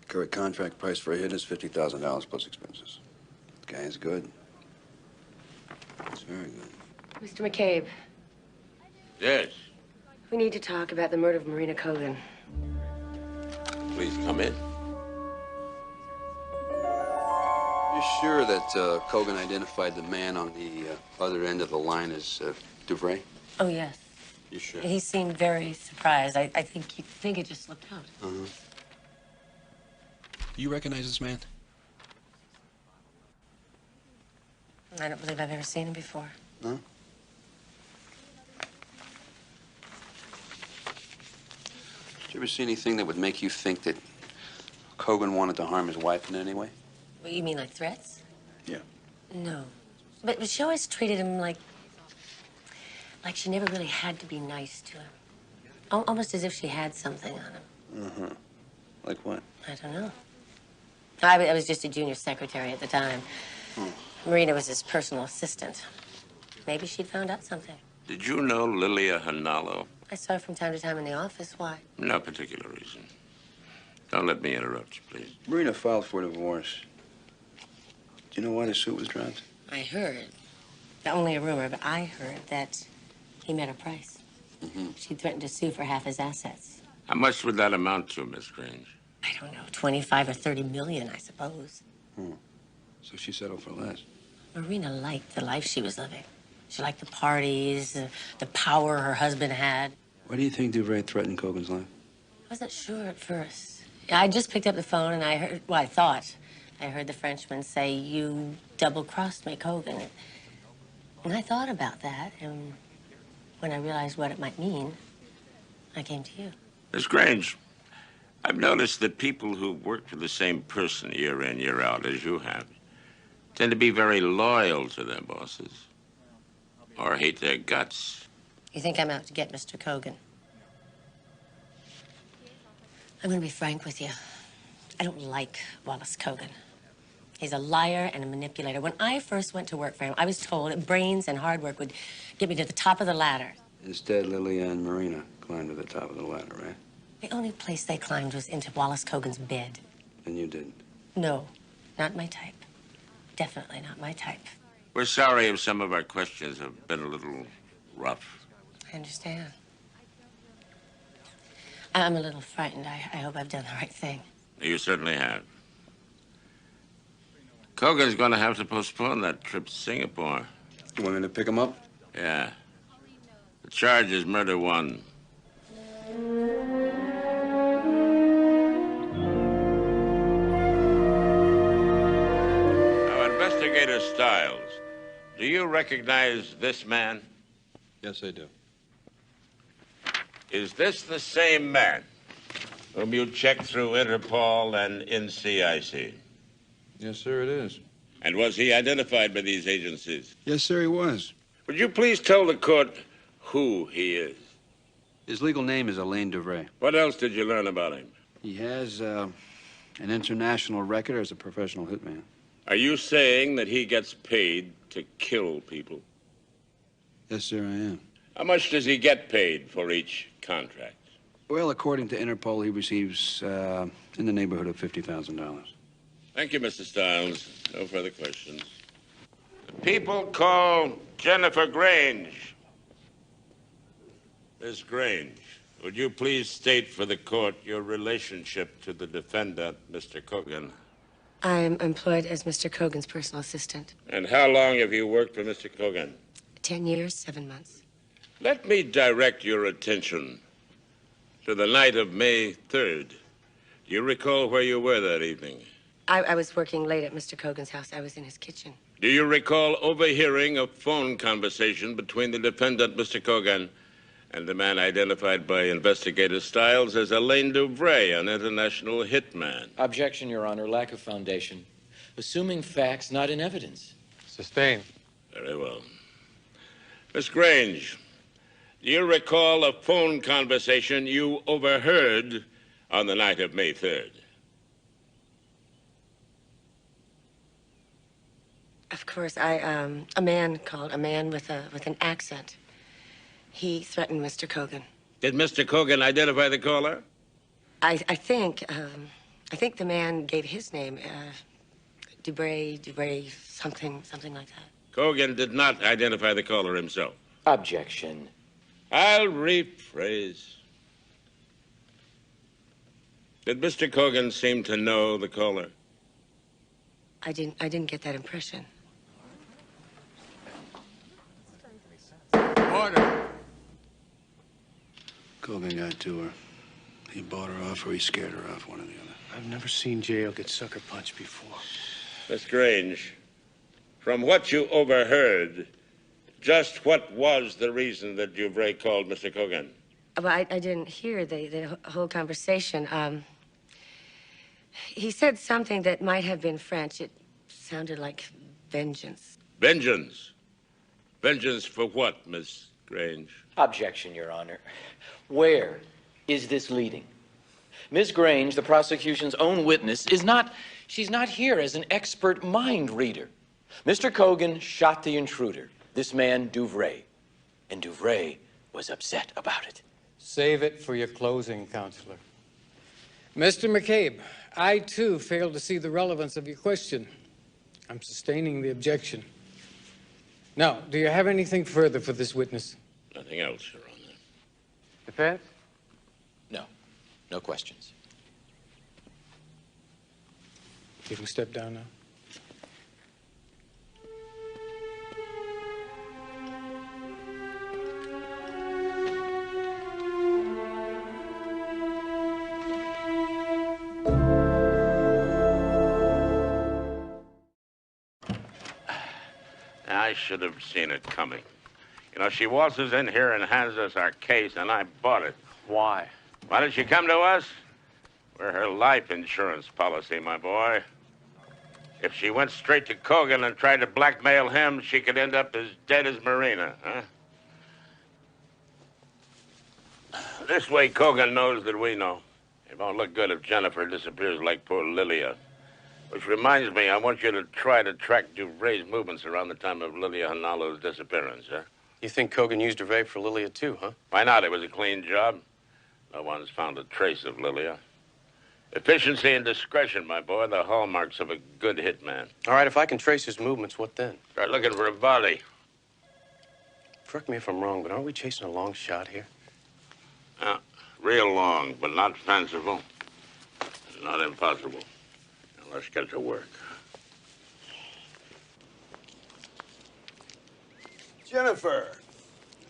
Current contract price for a hit is $50,000 plus expenses. The guy is good. He's very good. Mr. McCabe, Yes. we need to talk about the murder of Marina Kogan. Please come in. You sure that Kogan identified the man on the other end of the line as Duvray? Oh, yes. You sure? He seemed very surprised. I think it just slipped out. Uh-huh. Do you recognize this man? I don't believe I've ever seen him before. No? Did you ever see anything that would make you think that Kogan wanted to harm his wife in any way? What, you mean like threats? Yeah. No. But she always treated him like she never really had to be nice to him. Al- almost as if she had something on him. Uh-huh. Like what? I don't know. I was just a junior secretary at the time. Marina was his personal assistant. Maybe she'd found out something. Did you know Lilia Hanalo? I saw her from time to time in the office. Why? No particular reason. Don't let me interrupt you, please. Marina filed for divorce. Do you know why the suit was dropped? I heard, only a rumor, but I heard that he met her price. She threatened to sue for half his assets. How much would that amount to, Miss Grange? I don't know, 25 or 30 million, I suppose. So she settled for less. Marina liked the life she was living. She liked the parties, the power her husband had. Why do you think DuVray threatened Cogan's life? I wasn't sure at first. I just picked up the phone and I heard, well, I thought I heard the Frenchman say, "You double-crossed me, Cogan." And I thought about that, and when I realized what it might mean, I came to you. Miss Grange, I've noticed that people who work for the same person year in, year out, as you have, tend to be very loyal to their bosses or hate their guts. You think I'm out to get Mr. Cogan? I'm going to be frank with you. I don't like Wallace Cogan. He's a liar and a manipulator. When I first went to work for him, I was told that brains and hard work would get me to the top of the ladder. Instead, Lilia and Marina climbed to the top of the ladder, right? The only place they climbed was into Wallace Cogan's bed. And you didn't. No, not my type. Definitely not my type. We're sorry if some of our questions have been a little rough. I understand. I'm a little frightened. I hope I've done the right thing. You certainly have. Cogan's going to have to postpone that trip to Singapore. You want me to pick him up? Yeah. The charge is murder one. Now, Investigator Stiles, do you recognize this man? Yes, I do. Is this the same man whom you checked through Interpol and NCIC? Yes, sir, it is. And was he identified by these agencies? Yes, sir, he was. Would you please tell the court who he is? His legal name is Alain DuVray. What else did you learn about him? He has an international record as a professional hitman. Are you saying that he gets paid to kill people? Yes, sir, I am. How much does he get paid for each contract? Well, according to Interpol, he receives in the neighborhood of $50,000. Thank you, Mr. Stiles. No further questions. The people call Jennifer Grange. Miss Grange, would you please state for the court your relationship to the defendant, Mr. Cogan? I'm employed as Mr. Cogan's personal assistant. And how long have you worked for Mr. Cogan? 10 years, 7 months. Let me direct your attention to the night of May 3rd. Do you recall where you were that evening? I was working late at Mr. Cogan's house. I was in his kitchen. Do you recall overhearing a phone conversation between the defendant, Mr. Cogan, and the man identified by Investigator Stiles as Alain DuVray, an international hitman? Objection, Your Honor. Lack of foundation. Assuming facts not in evidence. Sustained. Very well. Miss Grange, do you recall a phone conversation you overheard on the night of May 3rd? Of course, a man called, a man with an accent. He threatened Mr. Cogan. Did Mr. Cogan identify the caller? I think the man gave his name, DuVray, something like that. Cogan did not identify the caller himself. Objection. I'll rephrase. Did Mr. Cogan seem to know the caller? I didn't get that impression. Order. Cogan got to her. He bought her off or he scared her off, one or the other. I've never seen J.O. get sucker punched before. Miss Grange, from what you overheard, just what was the reason that DuVray called Mr. Cogan? Well, I didn't hear the whole conversation. He said something that might have been French. It sounded like vengeance. Vengeance? Vengeance for what, Miss Grange? Objection, Your Honor. Where is this leading? Ms. Grange, the prosecution's own witness, is not She's not here as an expert mind reader. Mr. Cogan shot the intruder, this man Duvray. And Duvray was upset about it. Save it for your closing, Counselor. Mr. McCabe, I too failed to see the relevance of your question. I'm sustaining the objection. Now, do you have anything further for this witness? Nothing else, Your Honor. Defense? No. No questions. You can step down now. I should have seen it coming. You know, she waltzes in here and hands us our case, and I bought it. Why? Why did she come to us? We're her life insurance policy, my boy. If she went straight to Cogan and tried to blackmail him, she could end up as dead as Marina, huh? This way, Cogan knows that we know. It won't look good if Jennifer disappears like poor Lilia. Which reminds me, I want you to try to track Duvray's movements around the time of Lilia Hanalo's disappearance, huh? You think Cogan used Duvray for Lilia too, huh? Why not? It was a clean job. No one's found a trace of Lilia. Efficiency and discretion, my boy, the hallmarks of a good hitman. All right, if I can trace his movements, what then? Start looking for a body. Correct me if I'm wrong, but aren't we chasing a long shot here? Real long, but not fanciful. Not impossible. Now, let's get to work. Jennifer,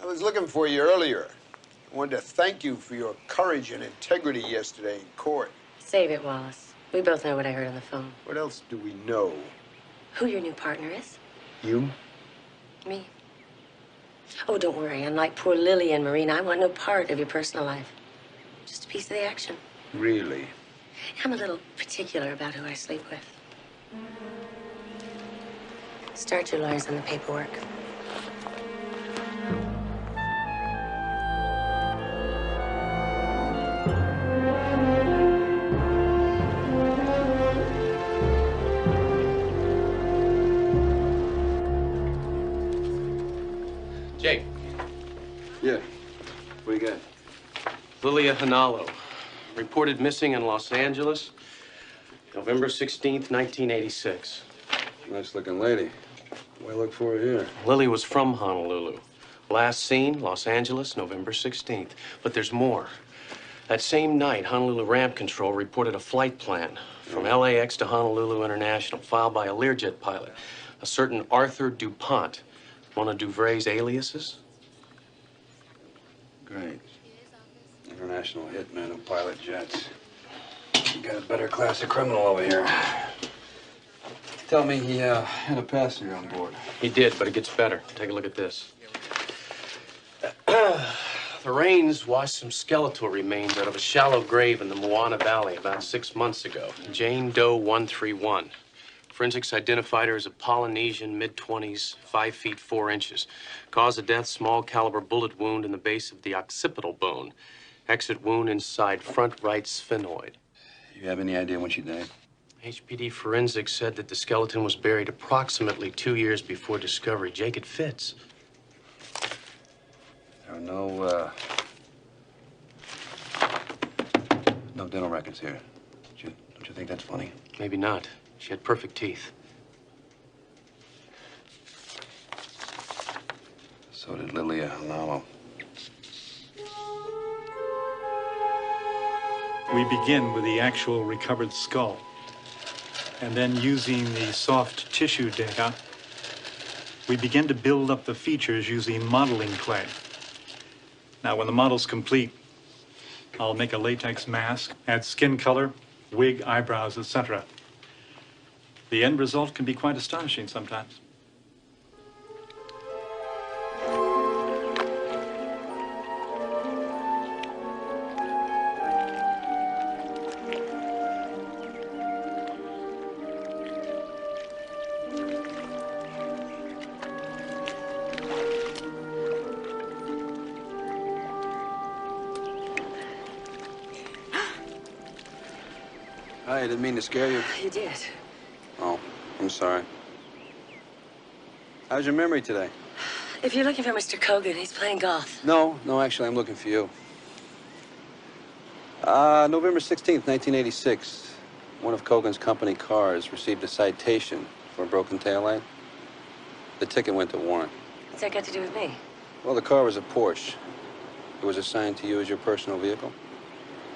I was looking for you earlier. I wanted to thank you for your courage and integrity yesterday in court. Save it, Wallace. We both know what I heard on the phone. What else do we know? Who your new partner is? You? Me. Oh, don't worry. Unlike poor Lily and Marina, I want no part of your personal life. Just a piece of the action. Really? I'm a little particular about who I sleep with. Start your lawyers on the paperwork. Jake. Yeah. What do you got? Lilia Hanalo, reported missing in Los Angeles, November 16th, 1986. Nice looking lady. What do I look for her here? Lily was from Honolulu. Last seen, Los Angeles, November 16th. But there's more. That same night, Honolulu Ramp Control reported a flight plan from LAX to Honolulu International, filed by a Learjet pilot, a certain Arthur DuPont, one of Duvray's aliases. Great. International hitman who pilot jets. You got a better class of criminal over here. Tell me he had a passenger on board. He did, but it gets better. Take a look at this. The rains washed some skeletal remains out of a shallow grave in the Moana Valley about 6 months ago. Jane Doe 131. Forensics identified her as a Polynesian, mid-20s, 5 feet 4 inches. Cause of death, small caliber bullet wound in the base of the occipital bone. Exit wound inside front right sphenoid. You have any idea when she died? HPD forensics said that the skeleton was buried approximately 2 years before discovery. Jake, it fits. There are no dental records here. Don't you think that's funny? Maybe not. She had perfect teeth. So did Lilia Hanalo. We begin with the actual recovered skull. And then using the soft tissue data, we begin to build up the features using modeling clay. Now, when the model's complete, I'll make a latex mask, add skin color, wig, eyebrows, etc. The end result can be quite astonishing sometimes. Hi, I didn't mean to scare you. You did. Oh, I'm sorry. How's your memory today? If you're looking for Mr. Kogan, he's playing golf. No, actually, I'm looking for you. November 16th, 1986. One of Kogan's company cars received a citation for a broken taillight. The ticket went to warrant. What's that got to do with me? Well, the car was a Porsche. It was assigned to you as your personal vehicle.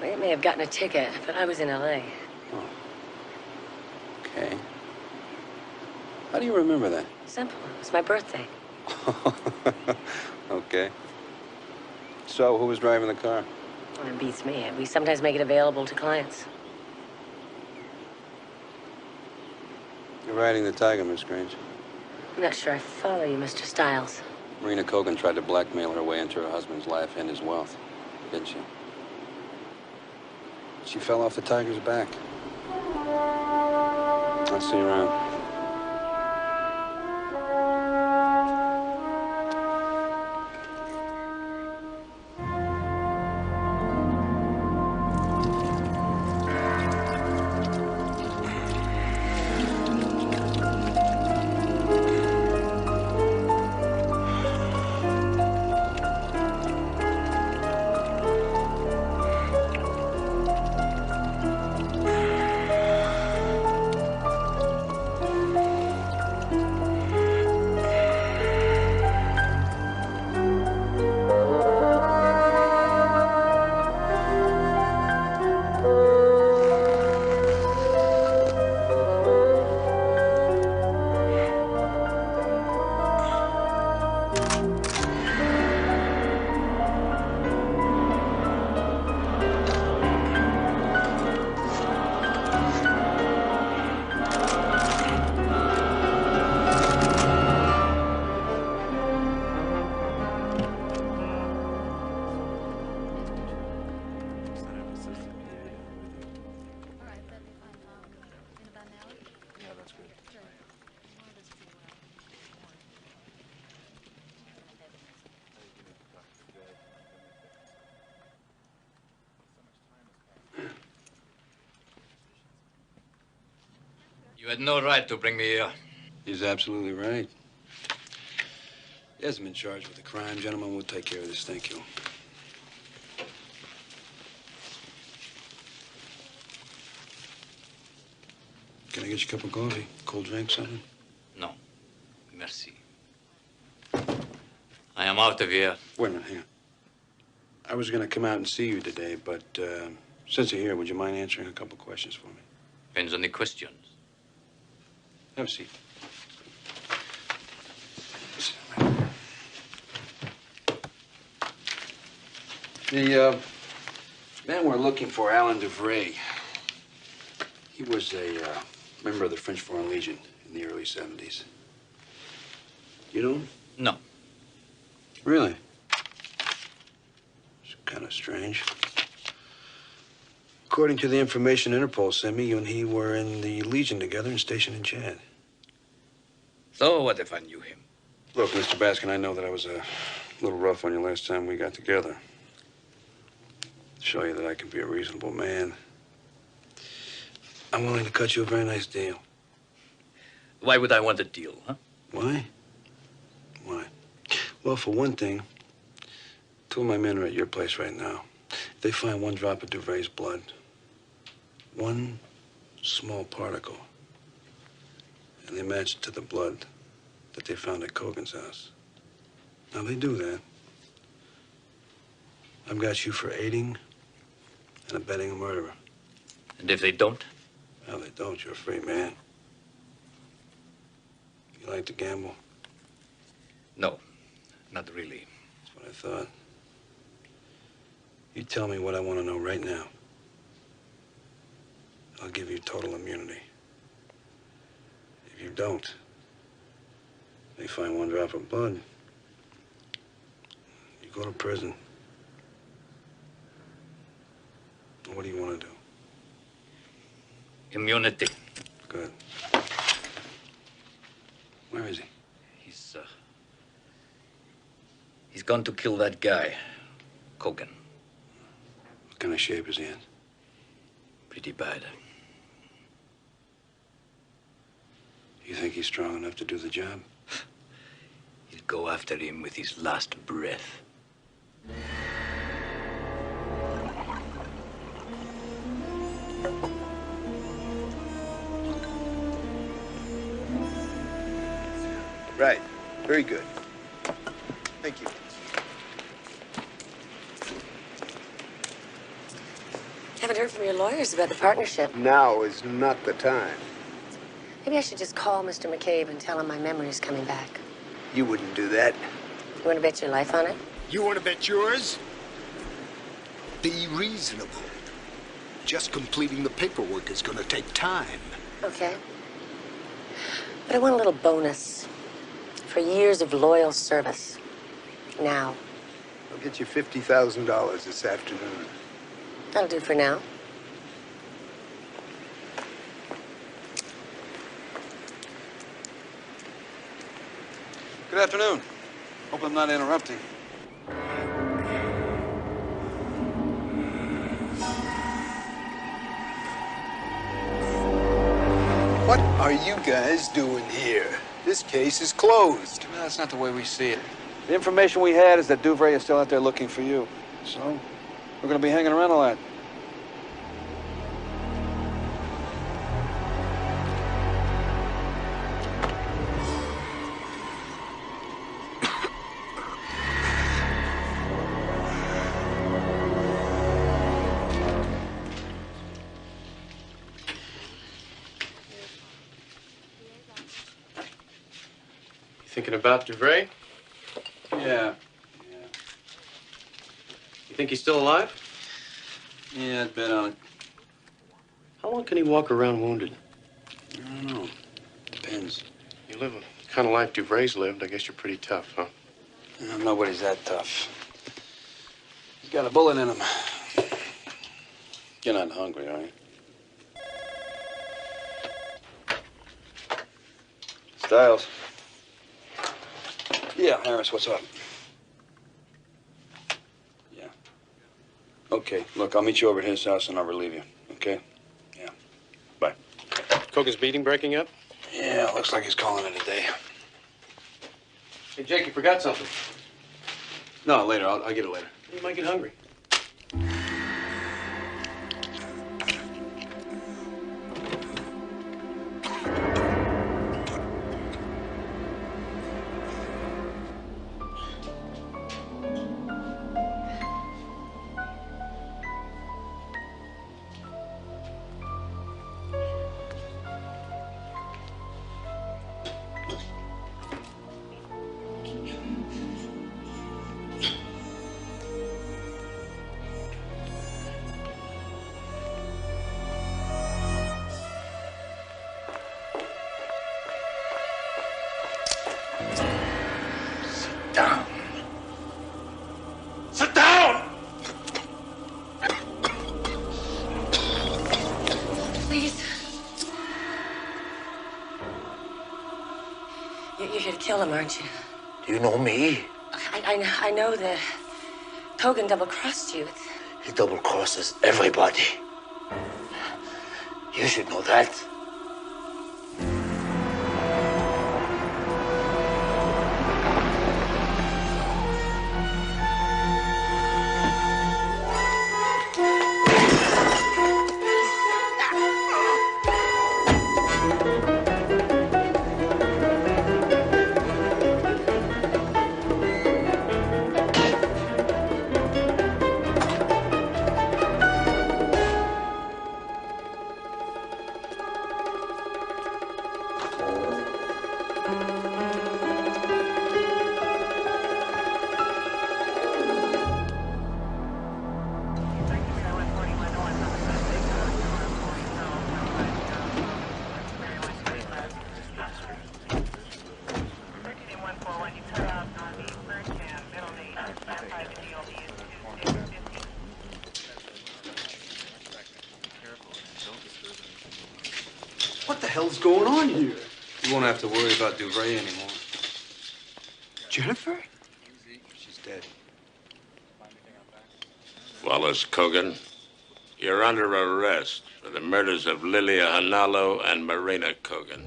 Well, it may have gotten a ticket, but I was in L.A. Oh. Okay. How do you remember that? Simple. It was my birthday. Okay. So, who was driving the car? Well, it beats me. We sometimes make it available to clients. You're riding the Tiger, Miss Grange. I'm not sure I follow you, Mr. Stiles. Marina Kogan tried to blackmail her way into her husband's life and his wealth, didn't she? She fell off the Tiger's back. I'll see you around. You had no right to bring me here. He's absolutely right. He hasn't been charged with a crime. Gentlemen, we'll take care of this. Thank you. Can I get you a cup of coffee? Cold drink, something? No. Merci. I am out of here. Wait a minute, hang on. I was going to come out and see you today, but since you're here, would you mind answering a couple questions for me? Depends on the questions. Have a seat. The man we're looking for, Alan DeVray, he was a member of the French Foreign Legion in the early 70s. You know him? No. Really? It's kind of strange. According to the information Interpol sent me, you and he were in the Legion together and stationed in Chad. So what if I knew him? Look, Mr. Baskin, I know that I was a little rough on you last time we got together. To show you that I can be a reasonable man, I'm willing to cut you a very nice deal. Why would I want a deal, huh? Why? Why? Well, for one thing, two of my men are at your place right now. If they find one drop of DeVray's blood, one small particle, and they match it to the blood that they found at Kogan's house. Now, they do that. I've got you for aiding and abetting a murderer. And if they don't? Well, they don't. You're a free man. You like to gamble? No, not really. That's what I thought. You tell me what I want to know right now. I'll give you total immunity. If you don't, they find one drop of blood, you go to prison. What do you want to do? Immunity. Good. Where is he? He's gone to kill that guy, Kogan. What kind of shape is he in? Pretty bad. You think he's strong enough to do the job? He'll go after him with his last breath. Right. Very good. Thank you. Haven't heard from your lawyers about the partnership. Now is not the time. Maybe I should just call Mr. McCabe and tell him my memory's coming back. You wouldn't do that. You want to bet your life on it? You want to bet yours? Be reasonable. Just completing the paperwork is going to take time. Okay. But I want a little bonus for years of loyal service. Now. I'll get you $50,000 this afternoon. That'll do for now. Good afternoon. Hope I'm not interrupting. What are you guys doing here? This case is closed. No, that's not the way we see it. The information we had is that Duvray is still out there looking for you. So, we're going to be hanging around a lot. Thinking about Duvray? Yeah. You think he's still alive? Yeah, I'd bet on it. How long can he walk around wounded? I don't know. Depends. You live the kind of life Duvray's lived. I guess you're pretty tough, huh? No, nobody's that tough. He's got a bullet in him. You're not hungry, are you? Styles. Yeah, Harris, what's up? Yeah. Okay, look, I'll meet you over at his house and I'll relieve you, okay? Yeah. Bye. Cogan's meeting breaking up? Yeah, looks like he's calling it a day. Hey, Jake, you forgot something. No, later. I'll get it later. You might get hungry. Down. Sit down! Please. You're here to kill him, aren't you? Do you know me? I know that Kogan double-crossed you. He double crosses everybody. You should know that. What the hell's going on here? You won't have to worry about Duvray anymore. Jennifer? She's dead. Wallace Kogan, you're under arrest for the murders of Lilia Hanalo and Marina Kogan.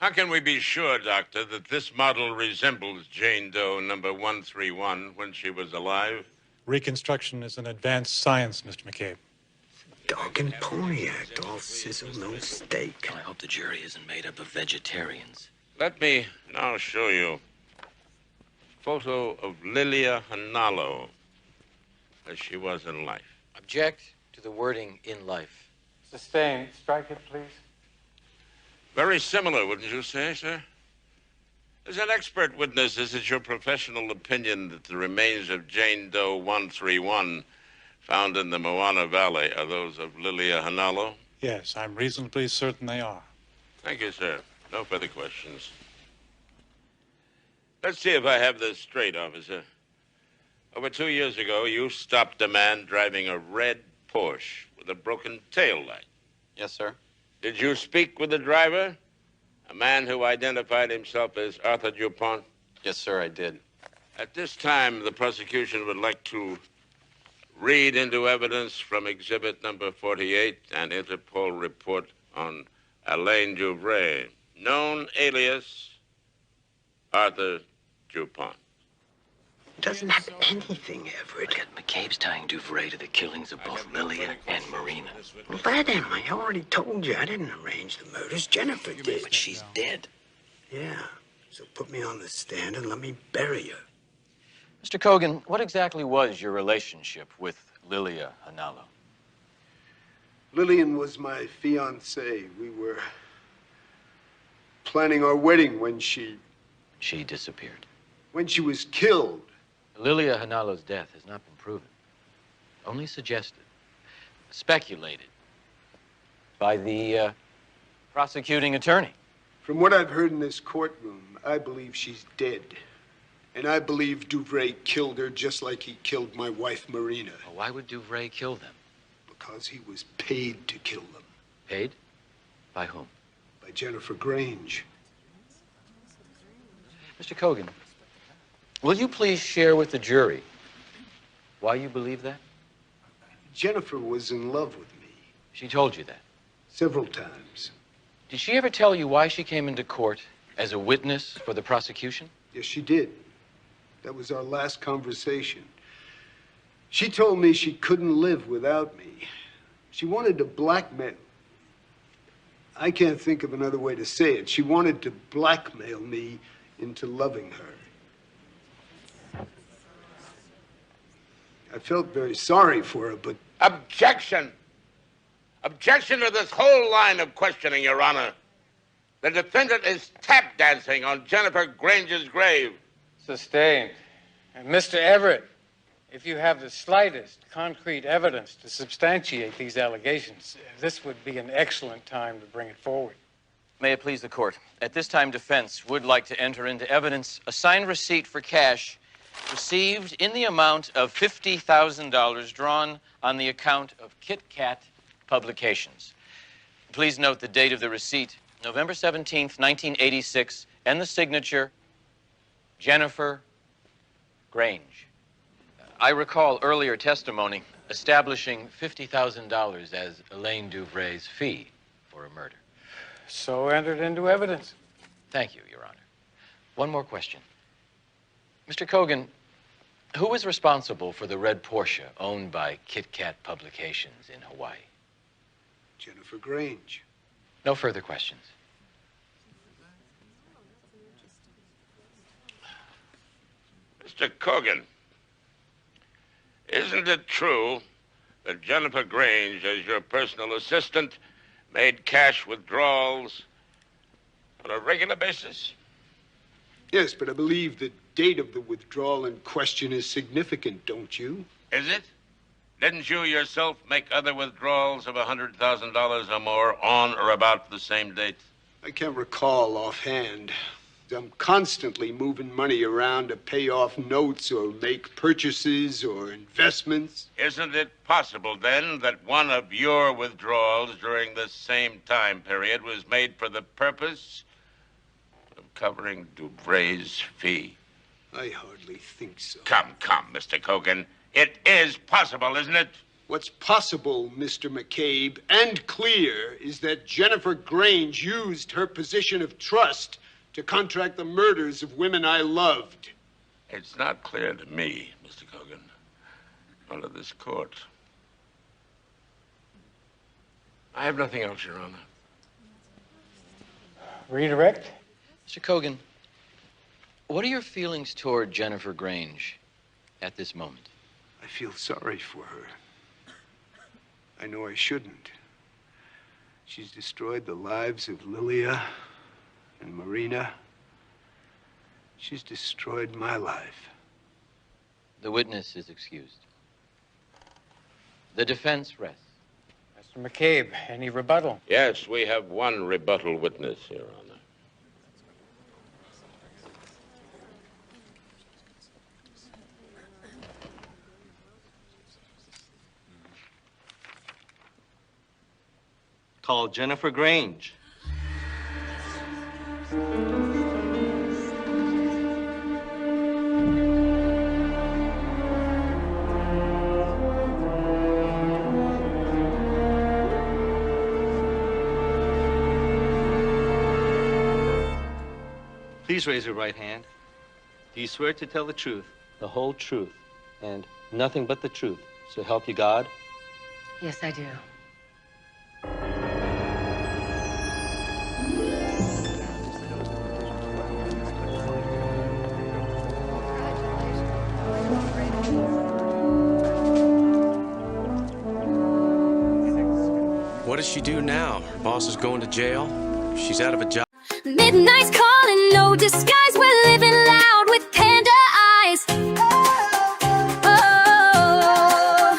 How can we be sure, Doctor, that this model resembles Jane Doe number 131 when she was alive? Reconstruction is an advanced science, Mr. McCabe. Dog and pony act, all sizzle, no steak. I hope the jury isn't made up of vegetarians. Let me now show you a photo of Lilia Hanalo as she was in life. Object to the wording "in life." Sustained. Strike it, please. Very similar, wouldn't you say, sir? As an expert witness, is it your professional opinion that the remains of Jane Doe 131 found in the Moana Valley are those of Lilia Hanalo? Yes, I'm reasonably certain they are. Thank you, sir. No further questions. Let's see if I have this straight, officer. Over 2 years ago, you stopped a man driving a red Porsche with a broken tail light. Yes, sir. Did you speak with the driver? A man who identified himself as Arthur Dupont? Yes, sir, I did. At this time, the prosecution would like to read into evidence from exhibit number 48 an Interpol report on Alain Duvray, known alias Arthur Dupont. Doesn't have anything, Everett. Look at McCabe's tying Duvray to the killings of both Lilia and Marina. Well, let him. I already told you I didn't arrange the murders. Jennifer did. But she's dead. Yeah. So put me on the stand and let me bury her. Mr. Cogan, what exactly was your relationship with Lilia Hanalo? Lillian was my fiancée. We were planning our wedding when she disappeared. When she was killed. Lilia Hanalo's death has not been proven. Only suggested. Speculated. By the prosecuting attorney. From what I've heard in this courtroom, I believe she's dead. And I believe Duvray killed her just like he killed my wife, Marina. Well, why would Duvray kill them? Because he was paid to kill them. Paid? By whom? By Jennifer Grange. Mr. Cogan, will you please share with the jury why you believe that? Jennifer was in love with me. She told you that? Several times. Did she ever tell you why she came into court as a witness for the prosecution? Yes, she did. That was our last conversation. She told me she couldn't live without me. She wanted to blackmail. I can't think of another way to say it. She wanted to blackmail me into loving her. I felt very sorry for her, but... Objection! Objection to this whole line of questioning, Your Honor. The defendant is tap dancing on Jennifer Grange's grave. Sustained. And Mr. Everett, if you have the slightest concrete evidence to substantiate these allegations, this would be an excellent time to bring it forward. May it please the court. At this time, defense would like to enter into evidence a signed receipt for cash received in the amount of $50,000 drawn on the account of Kit Kat Publications. Please note the date of the receipt, November 17th, 1986, and the signature, Jennifer Grange. I recall earlier testimony establishing $50,000 as Alain Duvray's fee for a murder. So entered into evidence. Thank you, Your Honor. One more question. Mr. Cogan, who was responsible for the red Porsche owned by Kit Kat Publications in Hawaii? Jennifer Grange. No further questions. Mr. Cogan, isn't it true that Jennifer Grange, as your personal assistant, made cash withdrawals on a regular basis? Yes, but I believe the date of the withdrawal in question is significant, don't you? Is it? Didn't you yourself make other withdrawals of $100,000 or more on or about the same date? I can't recall offhand. I'm constantly moving money around to pay off notes or make purchases or investments. Isn't it possible, then, that one of your withdrawals during this same time period was made for the purpose of covering Duvray's fee? I hardly think so. Come, Mr. Cogan. It is possible, isn't it? What's possible, Mr. McCabe, and clear, is that Jennifer Grange used her position of trust to contract the murders of women I loved. It's not clear to me, Mr. Cogan, under this court. I have nothing else, Your Honor. Redirect? Mr. Cogan, what are your feelings toward Jennifer Grange at this moment? I feel sorry for her. I know I shouldn't. She's destroyed the lives of Lilia and Marina. She's destroyed my life. The witness is excused. The defense rests. Mr. McCabe, any rebuttal? Yes, we have one rebuttal witness, Your Honor. Call Jennifer Grange. Please raise your right hand. Do you swear to tell the truth, the whole truth, and nothing but the truth, so help you God? Yes, I do. What does she do now? Her boss is going to jail. She's out of a job. Midnight's calling, no disguise. We're living loud with panda eyes. Oh,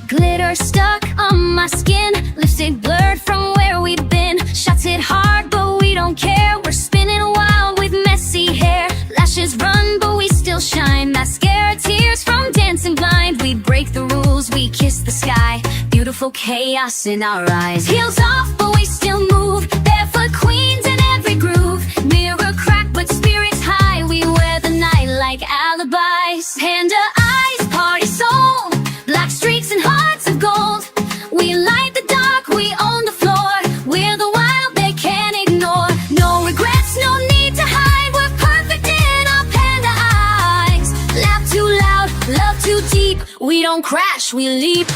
glitter stuck on my skin, lipstick blurred from where we've been. Shots hit hard, but we don't care. We're spinning wild with messy hair. Lashes run, but we still shine. Mascara tears from dancing blind. We break the rules, we kiss the sky. Beautiful chaos in our eyes. Heels off, but we still move. Barefoot queens in every groove. Mirror crack, but spirits high. We wear the night like alibis. Panda eyes, party soul. Black streaks and hearts of gold. We light the dark, we own the floor. We're the wild they can't ignore. No regrets, no need to hide. We're perfect in our panda eyes. Laugh too loud, love too deep. We don't crash, we leap.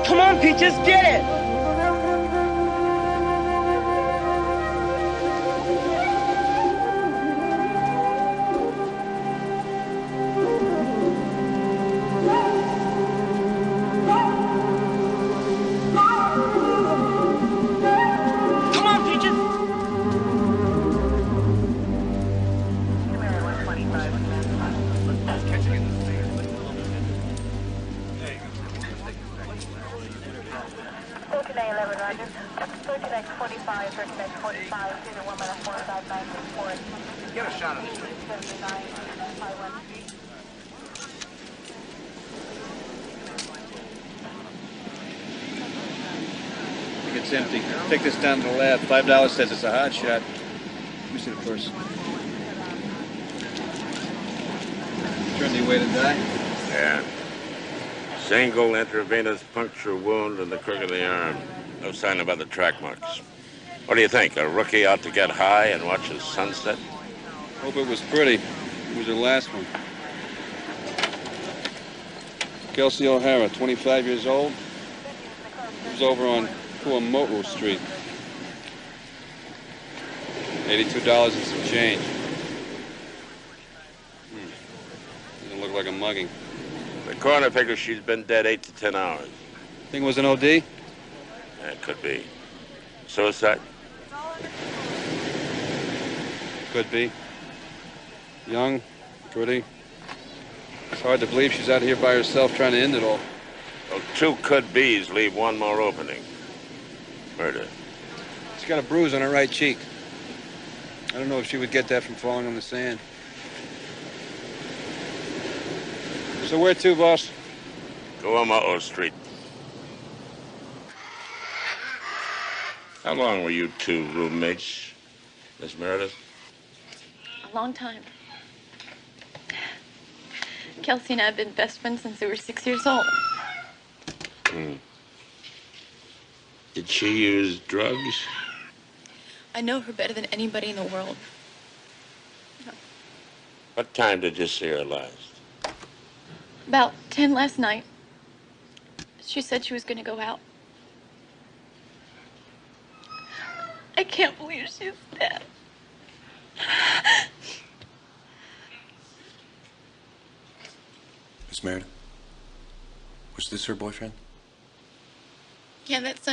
Come on, Peaches, get it! Come on, Peaches! Get a shot of this. I think it's empty. Take this down to the lab. $5 says it's a hard shot. Let me see the purse. Certainly way to die. Yeah. Single intravenous puncture wound in the crook of the arm. No sign of other track marks. What do you think? A rookie ought to get high and watch the sunset? Hope it was pretty. It was her last one. Kelsey O'Hara, 25 years old. Lives over on Kuamoto Street. $82 and some change. Doesn't look like a mugging. The coroner figures she's been dead 8 to 10 hours. Think it was an OD? Yeah, it could be. Suicide? Could be. Young, pretty. It's hard to believe she's out here by herself trying to end it all. Well, 2 could-be's leave one more opening. Murder. She's got a bruise on her right cheek. I don't know if she would get that from falling on the sand. So where to, boss? Kuamoto Street. How long were you two roommates, Miss Meredith? A long time. Kelsey and I have been best friends since we were 6 years old. Hmm. Did she use drugs? I know her better than anybody in the world. What time did you see her last? About 10 last night. She said she was going to go out. I can't believe she's dead. Miss Meredith, was this her boyfriend? Yeah, that's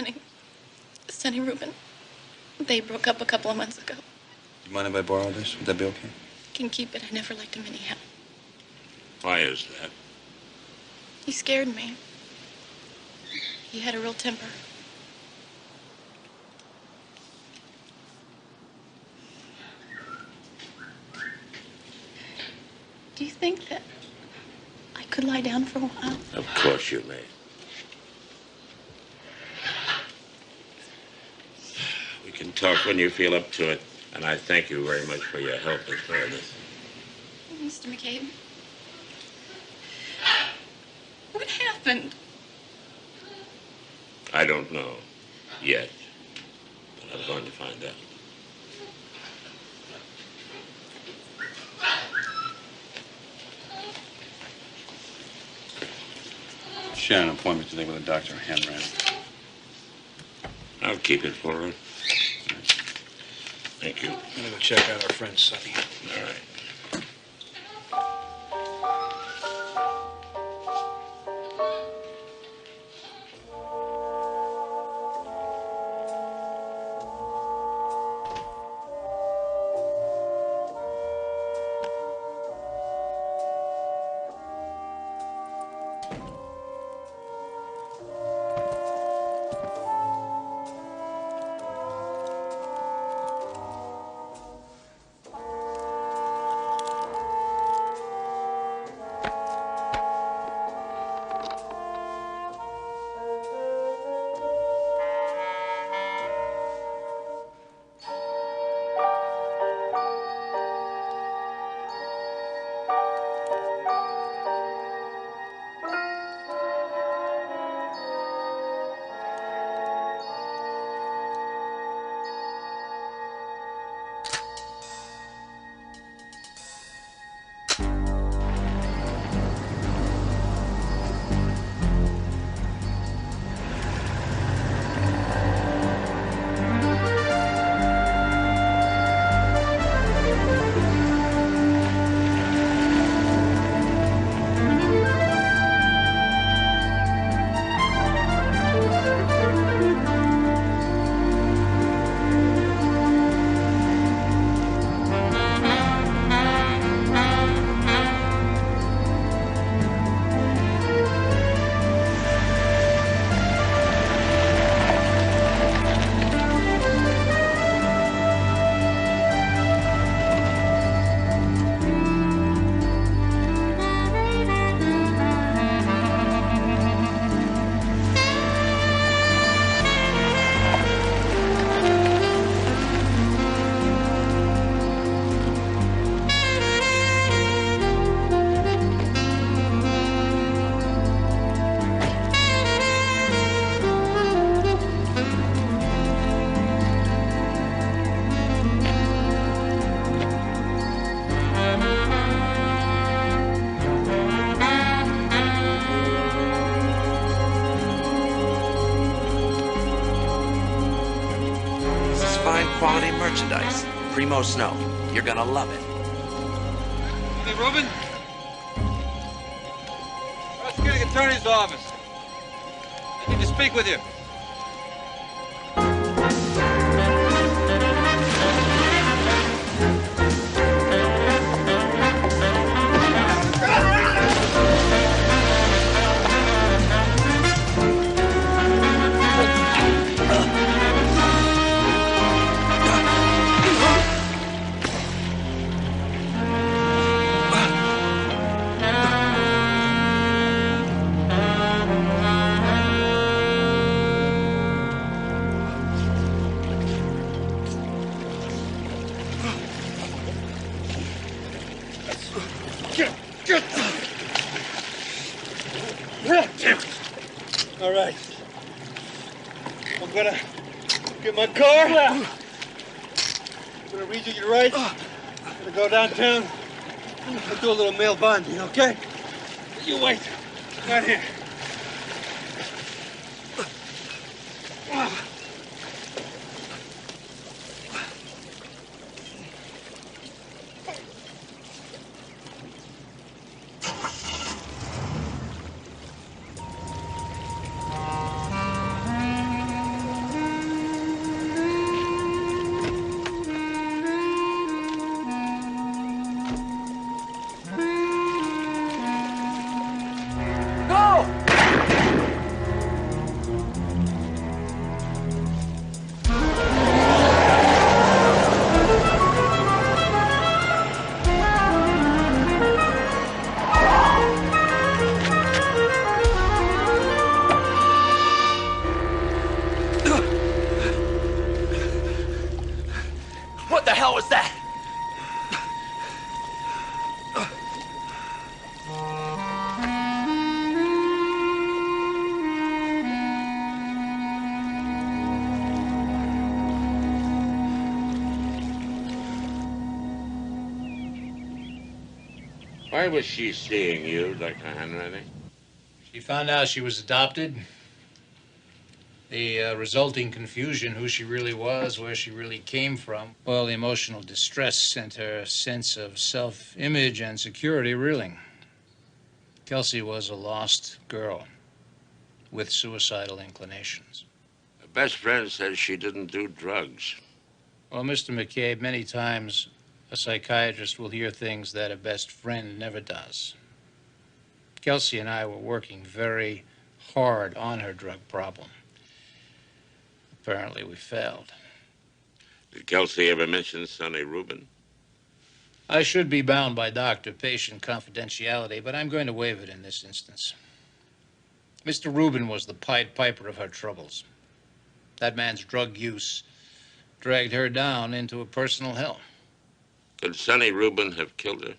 Sonny Rubin. They broke up a couple of months ago. Do you mind if I borrow this? Would that be okay? Can keep it. I never liked him anyhow. Why is that? He scared me. He had a real temper. Do you think that I could lie down for a while? Of course you may. We can talk when you feel up to it, and I thank you very much for your help, Miss Meredith. Mr. McCabe, what happened? I don't know yet, but I'm going to find out. She had an appointment today with a doctor. Hand ran. I'll keep it for her. Thank you. I'm gonna go check out our friend Sonny. All right. Quality merchandise. Primo Snow. You're gonna love it. Hey, Reuben. Prosecuting attorney's office. I need to speak with you. my car. I'm gonna read you your rights. I'm gonna go downtown. We'll do a little mail bonding, okay? You wait. Right here. What the hell was that? Why was she seeing you, Dr. Hanratty? She found out she was adopted. The resulting confusion, who she really was, where she really came from. Well, the emotional distress sent her sense of self-image and security reeling. Kelsey was a lost girl with suicidal inclinations. Her best friend says she didn't do drugs. Well, Mr. McCabe, many times a psychiatrist will hear things that a best friend never does. Kelsey and I were working very hard on her drug problem. Apparently, we failed. Did Kelsey ever mention Sonny Rubin? I should be bound by doctor-patient confidentiality, but I'm going to waive it in this instance. Mr. Rubin was the Pied Piper of her troubles. That man's drug use dragged her down into a personal hell. Could Sonny Rubin have killed her?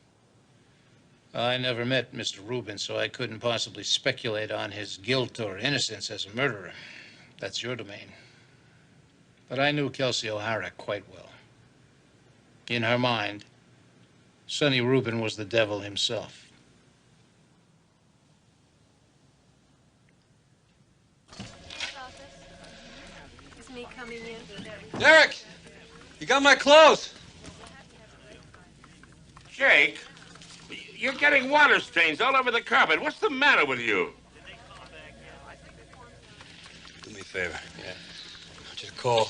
I never met Mr. Rubin, so I couldn't possibly speculate on his guilt or innocence as a murderer. That's your domain. But I knew Kelsey O'Hara quite well. In her mind, Sonny Rubin was the devil himself. Is me coming in? Derek! You got my clothes! Jake, you're getting water stains all over the carpet. What's the matter with you? Do me a favor. Yeah. Just call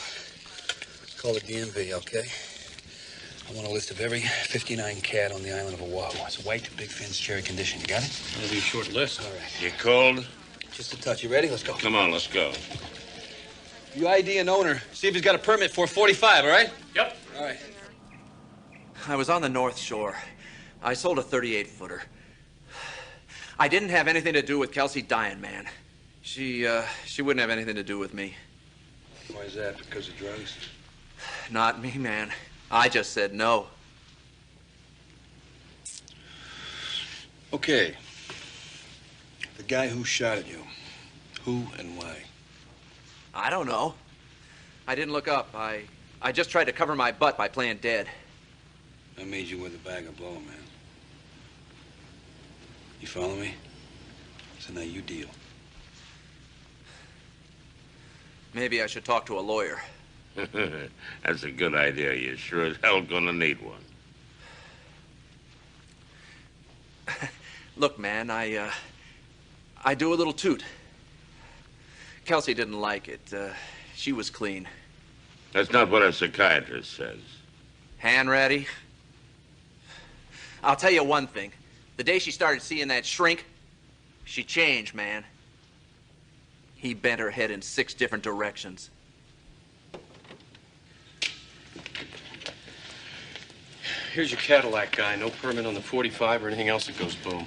the DMV, okay? I want a list of every 59 cat on the island of Oahu. It's white, big fins, cherry condition. You got it? It'll be a short list. All right. You cold? Just a touch. You ready? Let's go. Come on, let's go. You ID an owner. See if he's got a permit for 45, all right? Yep. All right. I was on the North Shore. I sold a 38-footer. I didn't have anything to do with Kelsey dying, man. She wouldn't have anything to do with me. Why is that? Because of drugs? Not me, man. I just said no. Okay. The guy who shot at you. Who and why? I don't know. I didn't look up. I just tried to cover my butt by playing dead. That made you with a bag of blow, man. You follow me? So now you deal. Maybe I should talk to a lawyer. That's a good idea. You're sure as hell gonna need one. Look, man, I do a little toot. Kelsey didn't like it. She was clean. That's not what a psychiatrist says. Hanratty? I'll tell you one thing. The day she started seeing that shrink, she changed, man. He bent her head in 6 different directions. Here's your Cadillac guy. No permit on the 45 or anything else that goes boom.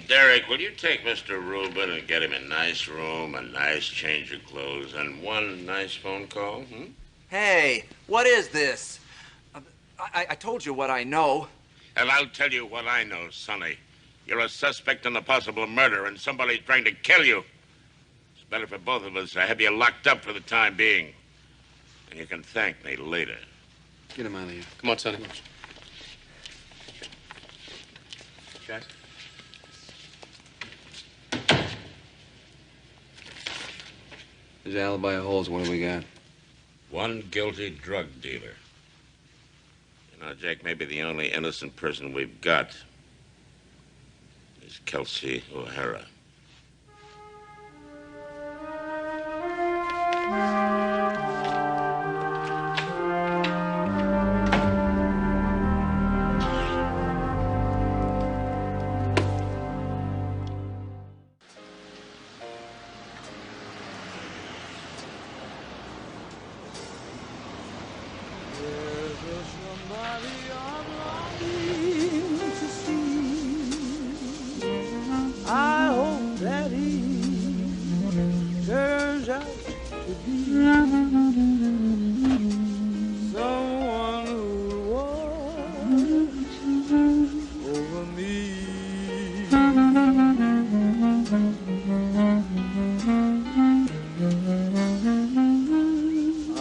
Derek, will you take Mr. Rubin and get him a nice room, a nice change of clothes, and one nice phone call? Hey, what is this? I told you what I know. And I'll tell you what I know, Sonny. You're a suspect in a possible murder, and somebody's trying to kill you. It's better for both of us to have you locked up for the time being. And you can thank me later. Get him out of here. Come on, Sonny. Guys? His alibi holds. What do we got? One guilty drug dealer. You know, Jake, maybe the only innocent person we've got is Kelsey O'Hara. I hope that he turns out to be someone who watch over me.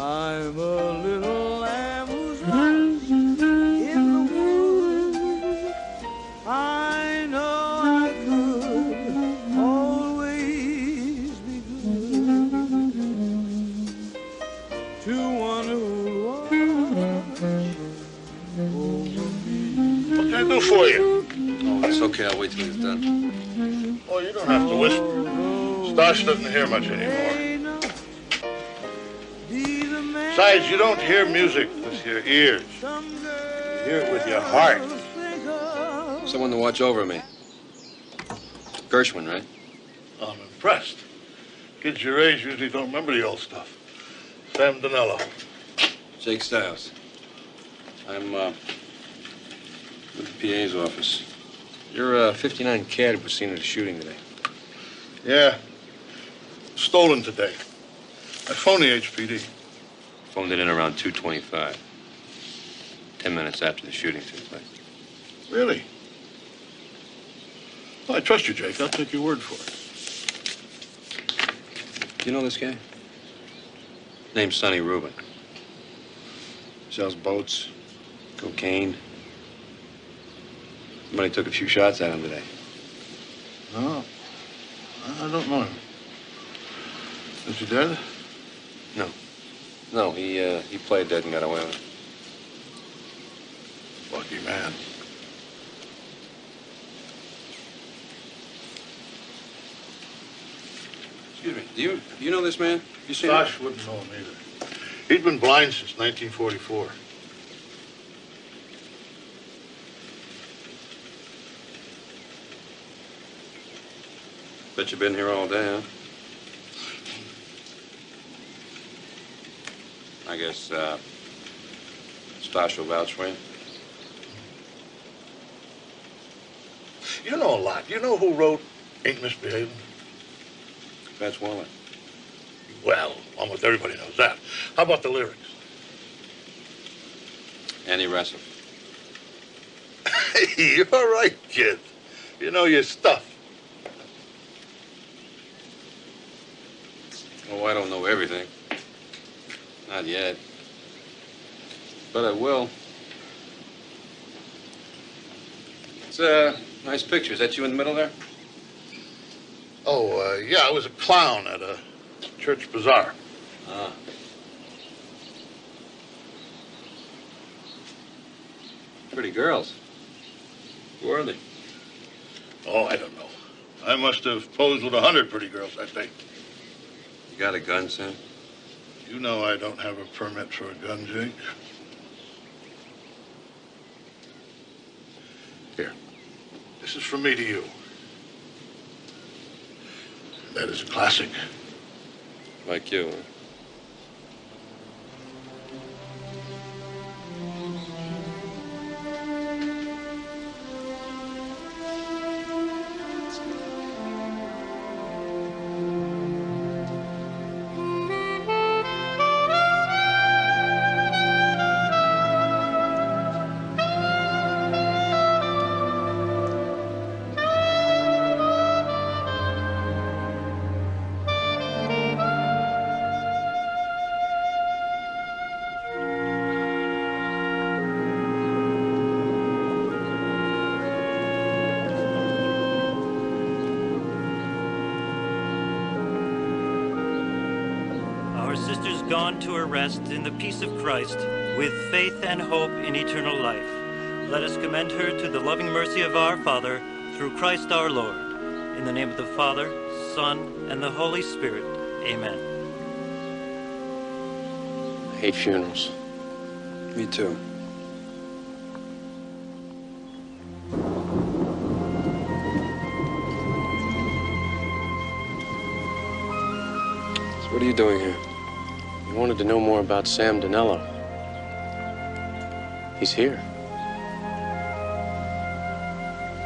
I'm a little lamb who's lost in the woods. I know I could always be good to one who watch over me. What can I do for you? Oh, it's okay. I'll wait till he's done. Oh, you don't have to whisper. Stash doesn't hear much anymore. Besides, you don't hear music with your ears. You hear it with your heart. Someone to watch over me. Gershwin, right? I'm impressed. Kids your age usually don't remember the old stuff. Sam Donello. Jake Stiles. I'm with the PA's office. You're 59 Cad was seen at a shooting today. Yeah. Stolen today. I phoned the HPD. Phoned it in around 2:25. 10 minutes after the shooting took place. Really? Well, I trust you, Jake. I'll take your word for it. Do you know this guy? Name's Sonny Rubin. Sells boats, cocaine. Somebody took a few shots at him today. No. I don't know him. Is he dead? No. No, he played dead and got away with it. Lucky man. Excuse me. Do you know this man? You seen Josh him? wouldn't know him either. He'd been blind since 1944. Bet you've been here all day, huh? I guess, Stash will vouch for you. You know a lot. You know who wrote Ain't Misbehaving? That's Waller. Well, almost everybody knows that. How about the lyrics? Annie Russell. Hey, you're all right, kid. You know your stuff. Oh, I don't know everything. Not yet. But I will. It's a nice picture. Is that you in the middle there? Oh, yeah, I was a clown at a church bazaar. Ah. Pretty girls. Who are they? Oh, I don't know. I must have posed with 100 pretty girls that day. You got a gun, Sam? You know I don't have a permit for a gun, Jake. Here. This is from me to you. That is a classic. Like you, huh? gone to her rest in the peace of Christ, with faith and hope in eternal life. Let us commend her to the loving mercy of our Father, through Christ our Lord. In the name of the Father, Son, and the Holy Spirit. Amen. I hate funerals. Me too. So what are you doing here? You wanted to know more about Sam Dinello. He's here.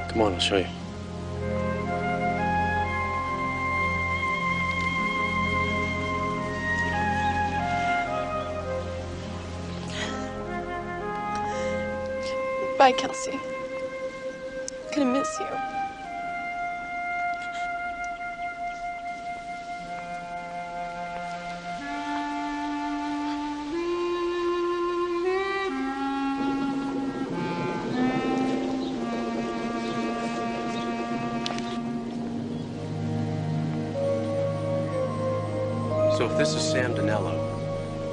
Come on, I'll show you. Bye, Kelsey. I'm gonna miss you. So if this is Sam Dinello,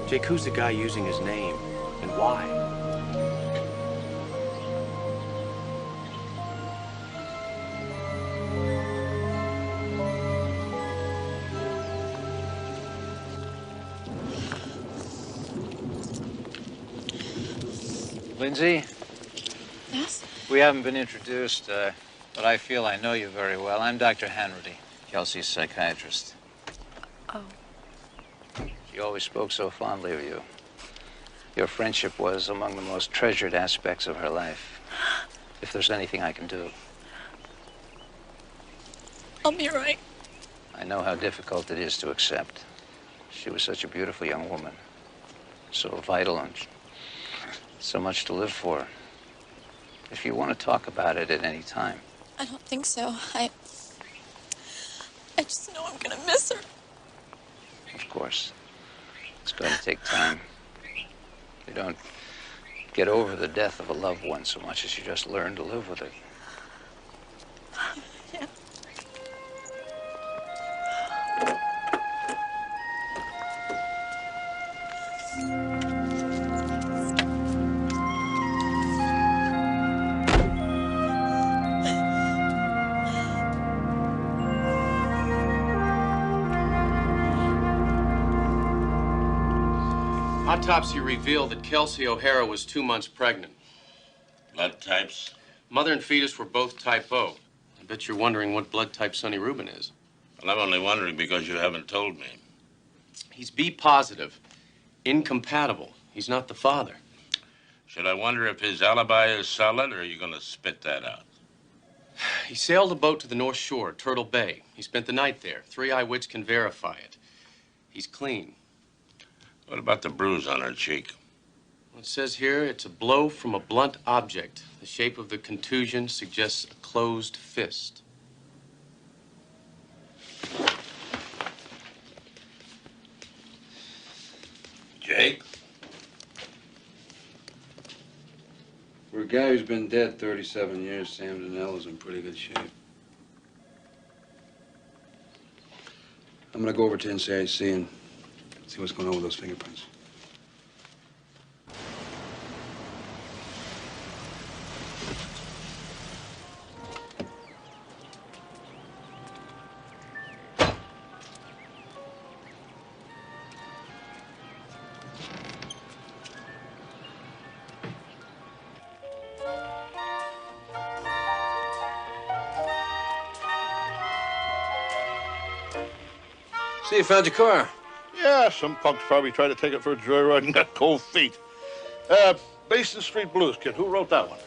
Jake, who's the guy using his name, and why? Lindsay, Yes? we haven't been introduced, but I feel I know you very well. I'm Dr. Hanratty, Kelsey's psychiatrist. Oh. She always spoke so fondly of you. Your friendship was among the most treasured aspects of her life. If there's anything I can do. I'll be right. I know how difficult it is to accept. She was such a beautiful young woman. So vital and so much to live for. If you want to talk about it at any time. I don't think so. I just know I'm gonna miss her. Of course. It's going to take time. You don't get over the death of a loved one so much as you just learn to live with it. Yeah. Autopsy revealed that Kelsey O'Hara was 2 months pregnant. Blood types? Mother and fetus were both type O. I bet you're wondering what blood type Sonny Rubin is. Well, I'm only wondering because you haven't told me. He's B positive. Incompatible. He's not the father. Should I wonder if his alibi is solid, or are you going to spit that out? He sailed a boat to the North Shore, Turtle Bay. He spent the night there. 3 eyewits can verify it. He's clean. What about the bruise on her cheek? Well, it says here it's a blow from a blunt object. The shape of the contusion suggests a closed fist. Jake? For a guy who's been dead 37 years, Sam Dinello's in pretty good shape. I'm gonna go over to NCIC and see what's going on with those fingerprints. See, you found your car. Yeah, some punks probably tried to take it for a joyride and got cold feet. Basin Street Blues, kid. Who wrote that one?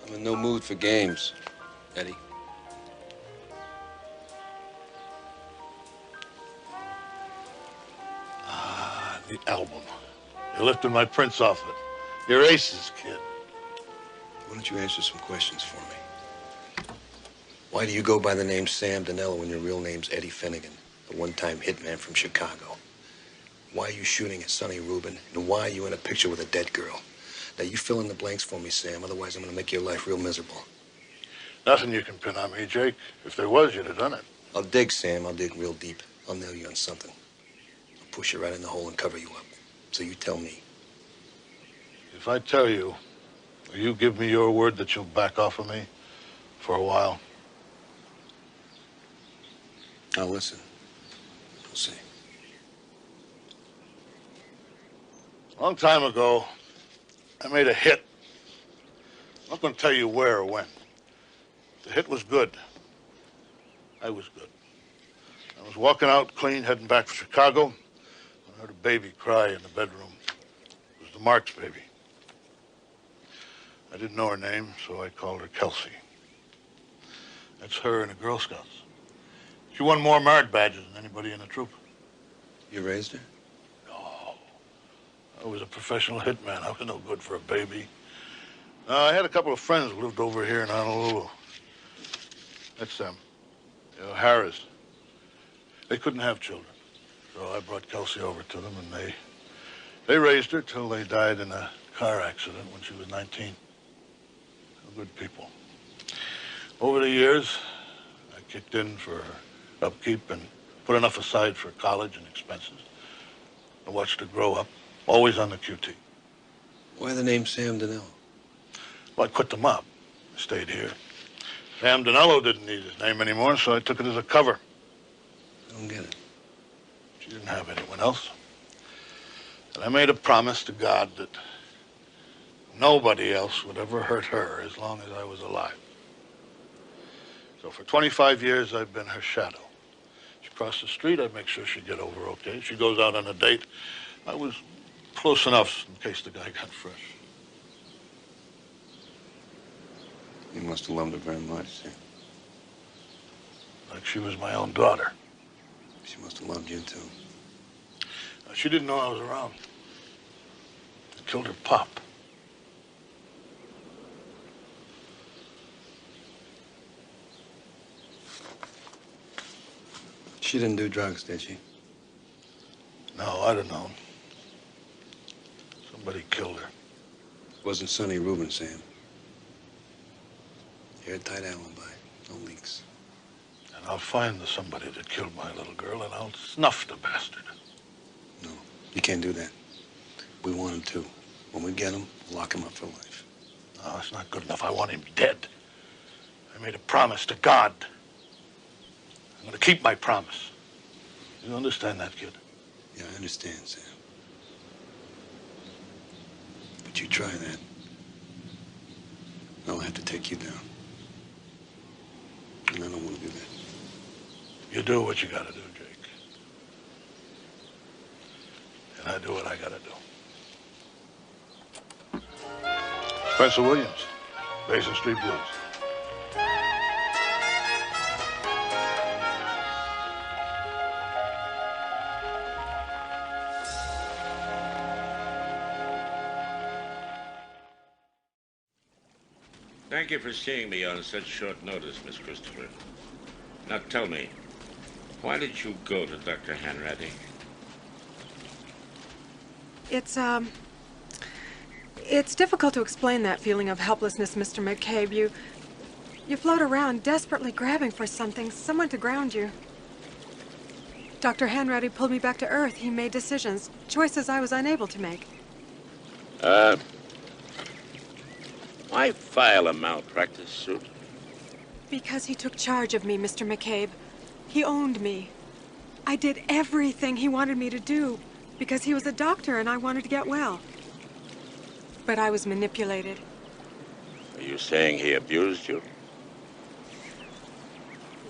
I'm in no mood for games, Eddie. Ah, the album. You're lifting my prints off it. You're aces, kid. Why don't you answer some questions for me? Why do you go by the name Sam Dinello when your real name's Eddie Finnegan, the one-time hitman from Chicago? Why are you shooting at Sonny Rubin? And why are you in a picture with a dead girl? Now, you fill in the blanks for me, Sam. Otherwise, I'm going to make your life real miserable. Nothing you can pin on me, Jake. If there was, you'd have done it. I'll dig, Sam. I'll dig real deep. I'll nail you on something. I'll push you right in the hole and cover you up. So you tell me. If I tell you, will you give me your word that you'll back off of me for a while? Now listen. We'll see. A long time ago, I made a hit. I'm not going to tell you where or when. The hit was good. I was good. I was walking out clean, heading back for Chicago. I heard a baby cry in the bedroom. It was the Marks baby. I didn't know her name, so I called her Kelsey. That's her in the Girl Scouts. She won more merit badges than anybody in the troop. You raised her? No. I was a professional hitman. I was no good for a baby. I had a couple of friends who lived over here in Honolulu. That's them. You know, Harris. They couldn't have children. So I brought Kelsey over to them, and they raised her till they died in a car accident when she was 19. They're good people. Over the years, I kicked in for upkeep and put enough aside for college and expenses. I watched her grow up, always on the QT. Why the name Sam Dinello? Well, I quit the mob. I stayed here. Sam Dinello didn't need his name anymore, so I took it as a cover. I don't get it. She didn't have anyone else. And I made a promise to God that nobody else would ever hurt her as long as I was alive. So for 25 years, I've been her shadow. She crossed the street, I'd make sure she'd get over okay. She goes out on a date. I was close enough in case the guy got fresh. You must have loved her very much, Sam. Like she was my own daughter. She must have loved you, too. She didn't know I was around. I killed her pop. She didn't do drugs, did she? No, I'd have known. Somebody killed her. Wasn't Sonny Rubin, Sam. Airtight alibi. No leaks. And I'll find the somebody that killed my little girl, and I'll snuff the bastard. No, you can't do that. We want him to. When we get him, we'll lock him up for life. No, that's not good enough. I want him dead. I made a promise to God. I'm going to keep my promise. You understand that, kid? Yeah, I understand, Sam. But you try that, I'll have to take you down. And I don't want to do that. You do what you got to do, Jake. And I do what I got to do. Spencer Williams, Basin Street Blues. Thank you for seeing me on such short notice, Miss Christopher. Now tell me, why did you go to Dr. Hanratty? It's difficult to explain that feeling of helplessness, Mr. McCabe. You float around desperately grabbing for something, someone to ground you. Dr. Hanratty pulled me back to Earth. He made decisions, choices I was unable to make. Why file a malpractice suit? Because he took charge of me, Mr. McCabe. He owned me. I did everything he wanted me to do because he was a doctor and I wanted to get well. But I was manipulated. Are you saying he abused you?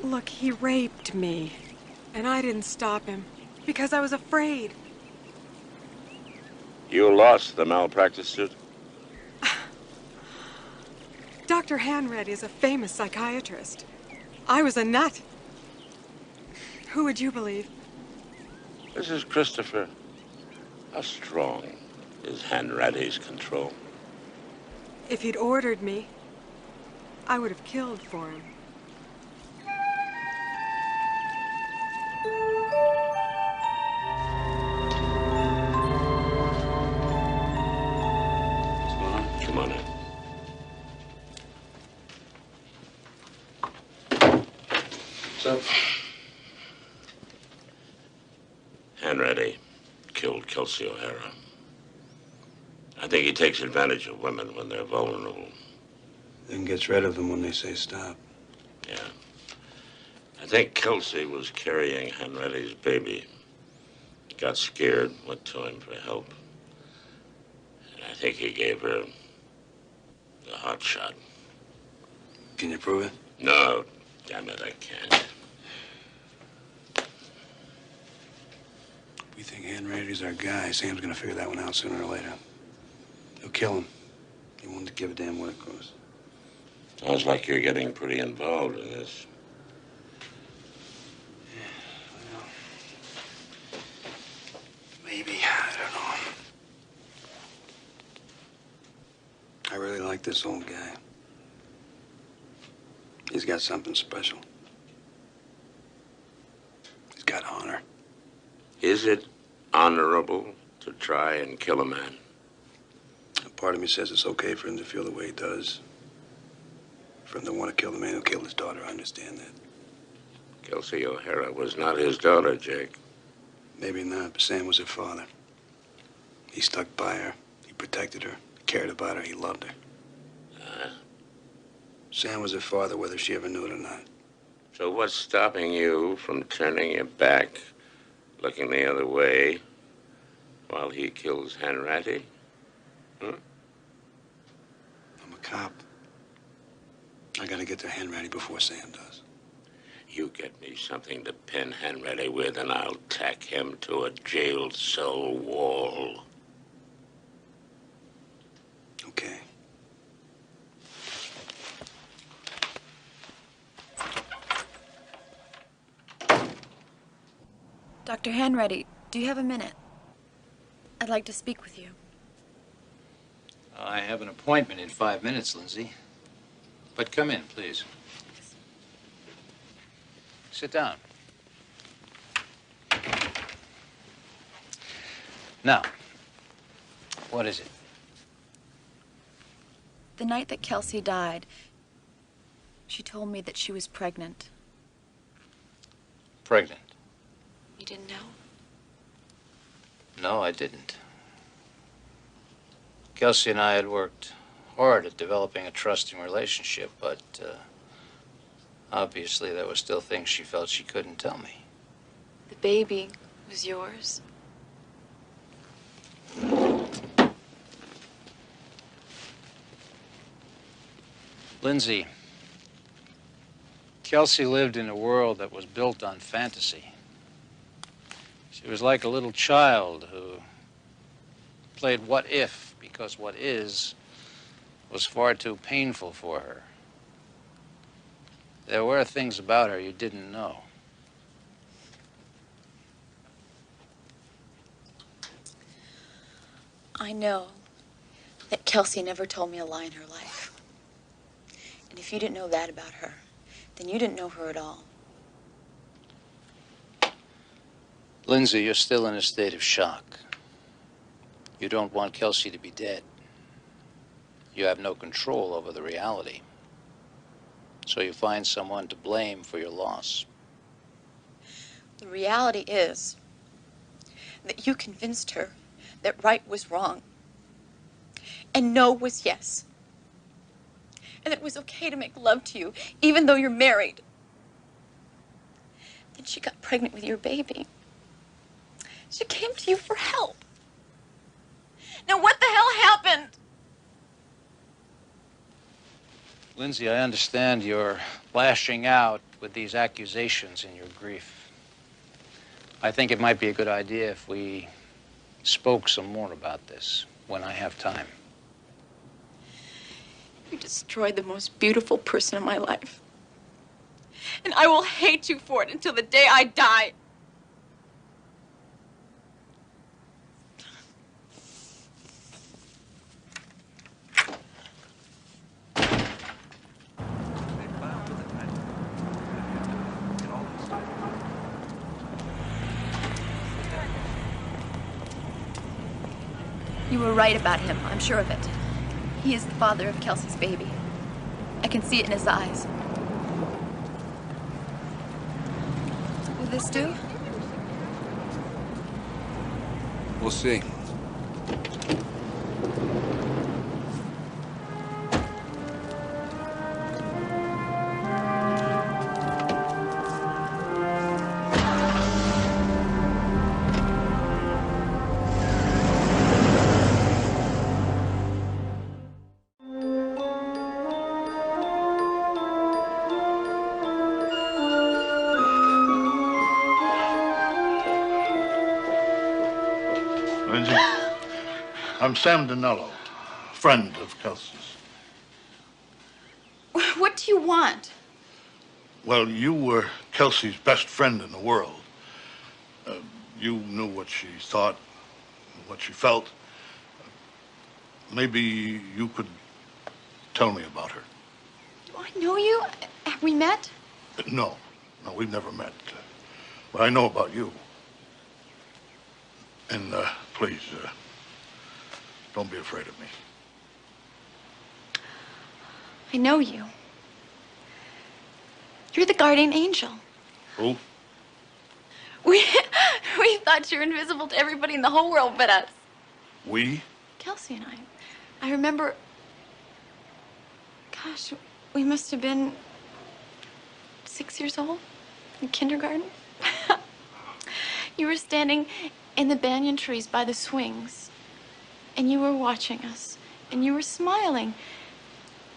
Look, he raped me, and I didn't stop him because I was afraid. You lost the malpractice suit? Dr. Hanratty is a famous psychiatrist. I was a nut. Who would you believe? Mrs. Christopher, how strong is Hanratty's control? If he'd ordered me, I would have killed for him. Come on in. So, Hanratty killed Kelsey O'Hara. I think he takes advantage of women when they're vulnerable. Then gets rid of them when they say stop. Yeah. I think Kelsey was carrying Henretti's baby. Got scared, went to him for help. And I think he gave her the hot shot. Can you prove it? No, damn it, I can't. We think Henretti's our guy. Sam's gonna figure that one out sooner or later. He'll kill him. He won't give a damn what it costs. Sounds like you're getting pretty involved in this. Maybe. I don't know. I really like this old guy. He's got something special. He's got honor. Is it honorable to try and kill a man? A part of me says it's okay for him to feel the way he does. For him to want to kill the man who killed his daughter, I understand that. Kelsey O'Hara was not his daughter, Jake. Maybe not, but Sam was her father. He stuck by her. He protected her. Cared about her. He loved her. Sam was her father, whether she ever knew it or not. So what's stopping you from turning your back, looking the other way, while he kills Henretti? I'm a cop. I gotta get to Henretti before Sam does. You get me something to pin Henretti with, and I'll tack him to a jail cell wall. Okay. Dr. Henretti, do you have a minute? I'd like to speak with you. I have an appointment in 5 minutes, Lindsay. But come in, please. Sit down. Now, what is it? The night that Kelsey died, she told me that she was pregnant. Pregnant? You didn't know? No, I didn't. Kelsey and I had worked hard at developing a trusting relationship, but obviously there were still things she felt she couldn't tell me. The baby was yours? Lindsay, Kelsey lived in a world that was built on fantasy. She was like a little child who played what if, because what is was far too painful for her. There were things about her you didn't know. I know that Kelsey never told me a lie in her life. And if you didn't know that about her, then you didn't know her at all. Lindsay, you're still in a state of shock. You don't want Kelsey to be dead. You have no control over the reality. So you find someone to blame for your loss. The reality is that you convinced her that right was wrong and no was yes. And that it was okay to make love to you even though you're married. Then she got pregnant with your baby. She came to you for help. Now what the hell happened? Lindsay, I understand you're lashing out with these accusations in your grief. I think it might be a good idea if we spoke some more about this when I have time. You destroyed the most beautiful person in my life. And I will hate you for it until the day I die. You were right about him, I'm sure of it. He is the father of Kelsey's baby. I can see it in his eyes. Will this do? We'll see. Lindsay, I'm Sam Dinello, friend of Kelsey's. What do you want? Well, you were Kelsey's best friend in the world. You knew what she thought, what she felt. Maybe you could tell me about her. Do I know you? Have we met? No, we've never met. But I know about you. And please, don't be afraid of me. I know you. You're the guardian angel. Who? We thought you were invisible to everybody in the whole world but us. We? Kelsey and I. I remember, gosh, we must have been 6 years old in kindergarten. You were standing in the banyan trees by the swings, and you were watching us, and you were smiling.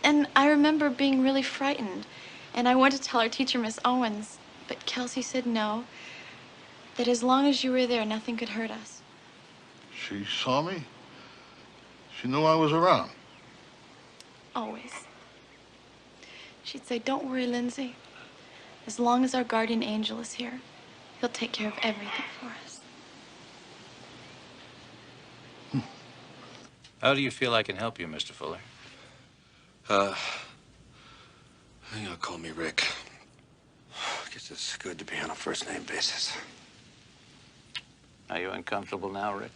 And I remember being really frightened, and I went to tell our teacher, Miss Owens, but Kelsey said no, that as long as you were there, nothing could hurt us. She saw me? She knew I was around. Always. She'd say, don't worry, Lindsay. As long as our guardian angel is here, he'll take care of everything for us. How do you feel I can help you, Mr. Fuller? I think I'll call me Rick. I guess it's good to be on a first-name basis. Are you uncomfortable now, Rick?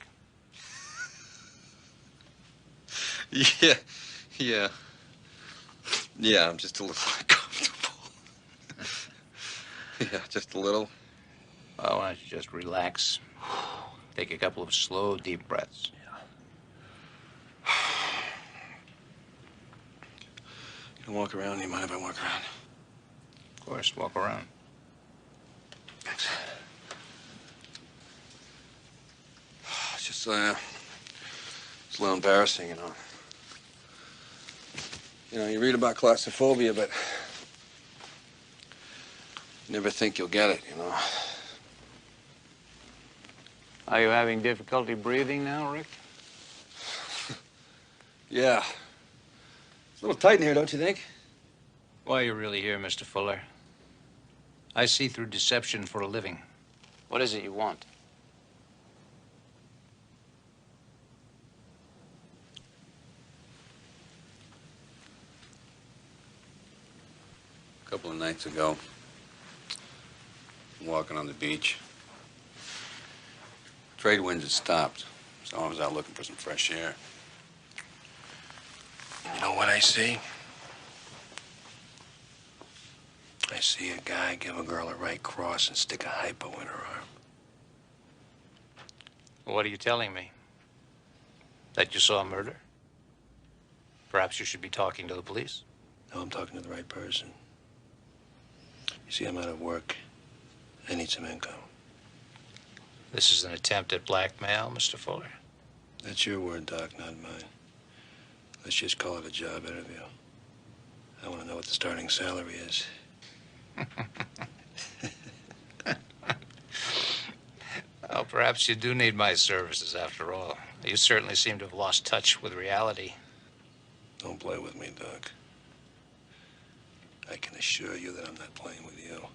Yeah, I'm just a little uncomfortable. Yeah, just a little. Well, why don't you just relax? Take a couple of slow, deep breaths. You can walk around? You mind if I walk around? Of course, walk around. Thanks. It's just, it's a little embarrassing, you know. You know, you read about claustrophobia, but you never think you'll get it, you know. Are you having difficulty breathing now, Rick? Yeah. It's a little tight in here, don't you think? Why are you really here, Mr. Fuller? I see through deception for a living. What is it you want? A couple of nights ago, I'm walking on the beach. Trade winds had stopped, so I was out looking for some fresh air. You know what I see? I see a guy give a girl a right cross and stick a hypo in her arm. What are you telling me? That you saw a murder? Perhaps you should be talking to the police. No, I'm talking to the right person. You see, I'm out of work. I need some income. This is an attempt at blackmail, Mr. Fuller. That's your word, Doc, not mine. Let's just call it a job interview. I want to know what the starting salary is. Well, perhaps you do need my services after all. You certainly seem to have lost touch with reality. Don't play with me, Doc. I can assure you that I'm not playing with you.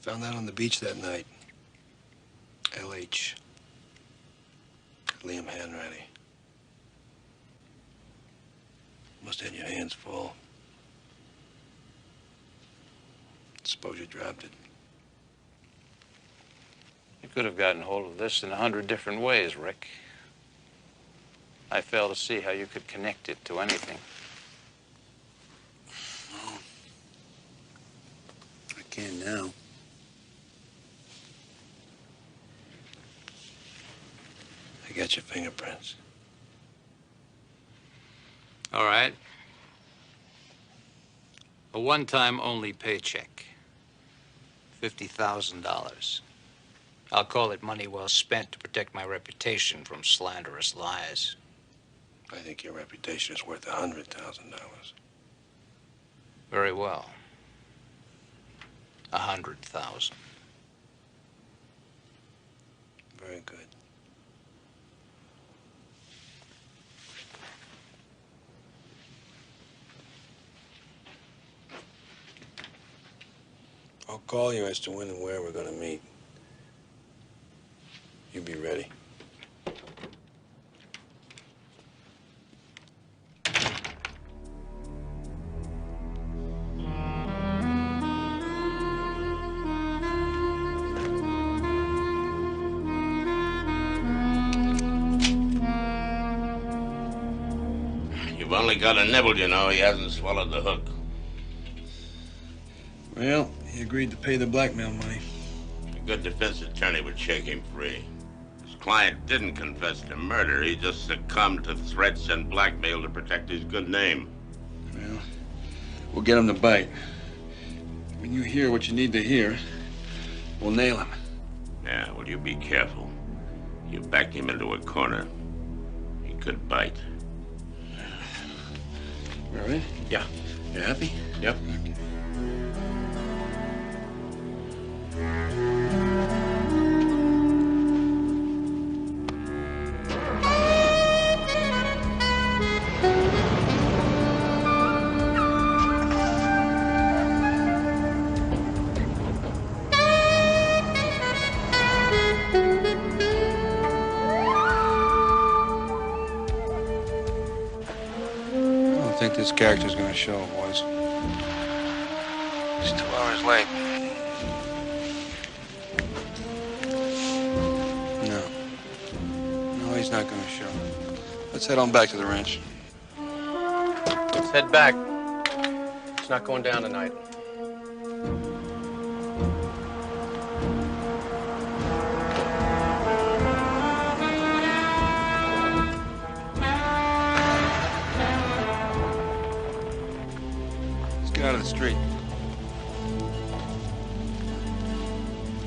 Found out on the beach that night. LH. Liam Hanratty. Must have had your hands full. Suppose you dropped it. You could have gotten hold of this in 100 different ways, Rick. I fail to see how you could connect it to anything. I can now. I got your fingerprints. All right. A one-time only paycheck. $50,000. I'll call it money well spent to protect my reputation from slanderous lies. I think your reputation is worth $100,000. Very well. 100,000. Very good. I'll call you as to when and where we're gonna meet. You be ready. You've only got a nibble, you know. He hasn't swallowed the hook. Well, he agreed to pay the blackmail money. A good defense attorney would shake him free. His client didn't confess to murder. He just succumbed to threats and blackmail to protect his good name. Well, we'll get him to bite. When you hear what you need to hear, we'll nail him. Yeah, well, you be careful. You backed him into a corner. He could bite. You all right? Yeah. You happy? Yep. Okay. I think this character's gonna show, boys. He's 2 hours late. No, he's not gonna show. Let's head on back to the ranch. Let's head back. It's not going down tonight. Let's get out of the street.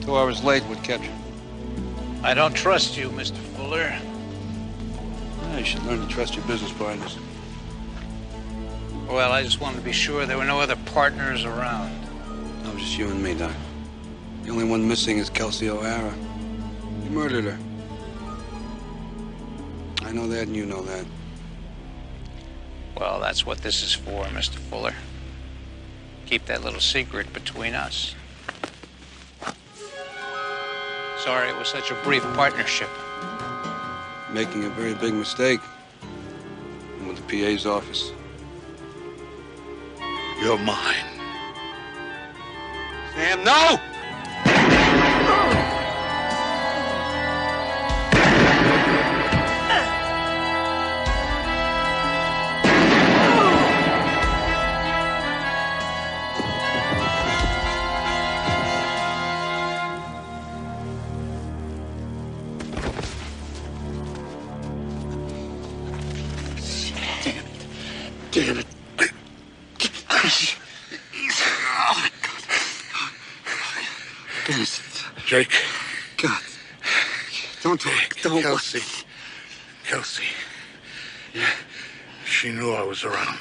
2 hours late would catch you. I don't trust you, Mr. Fuller. You should learn to trust your business partners. Well, I just wanted to be sure there were no other partners around. No, just you and me, Doc. The only one missing is Kelsey O'Hara. You murdered her. I know that and you know that. Well, that's what this is for, Mr. Fuller. Keep that little secret between us. Sorry it was such a brief partnership. Making a very big mistake. And with the PA's office. You're mine. Sam, no! Damn it. Oh, God. Innocent. Jake. God. Don't talk. Don't. Kelsey. Kelsey. Yeah. She knew I was around.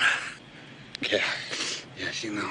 Yeah. Yeah, she knew.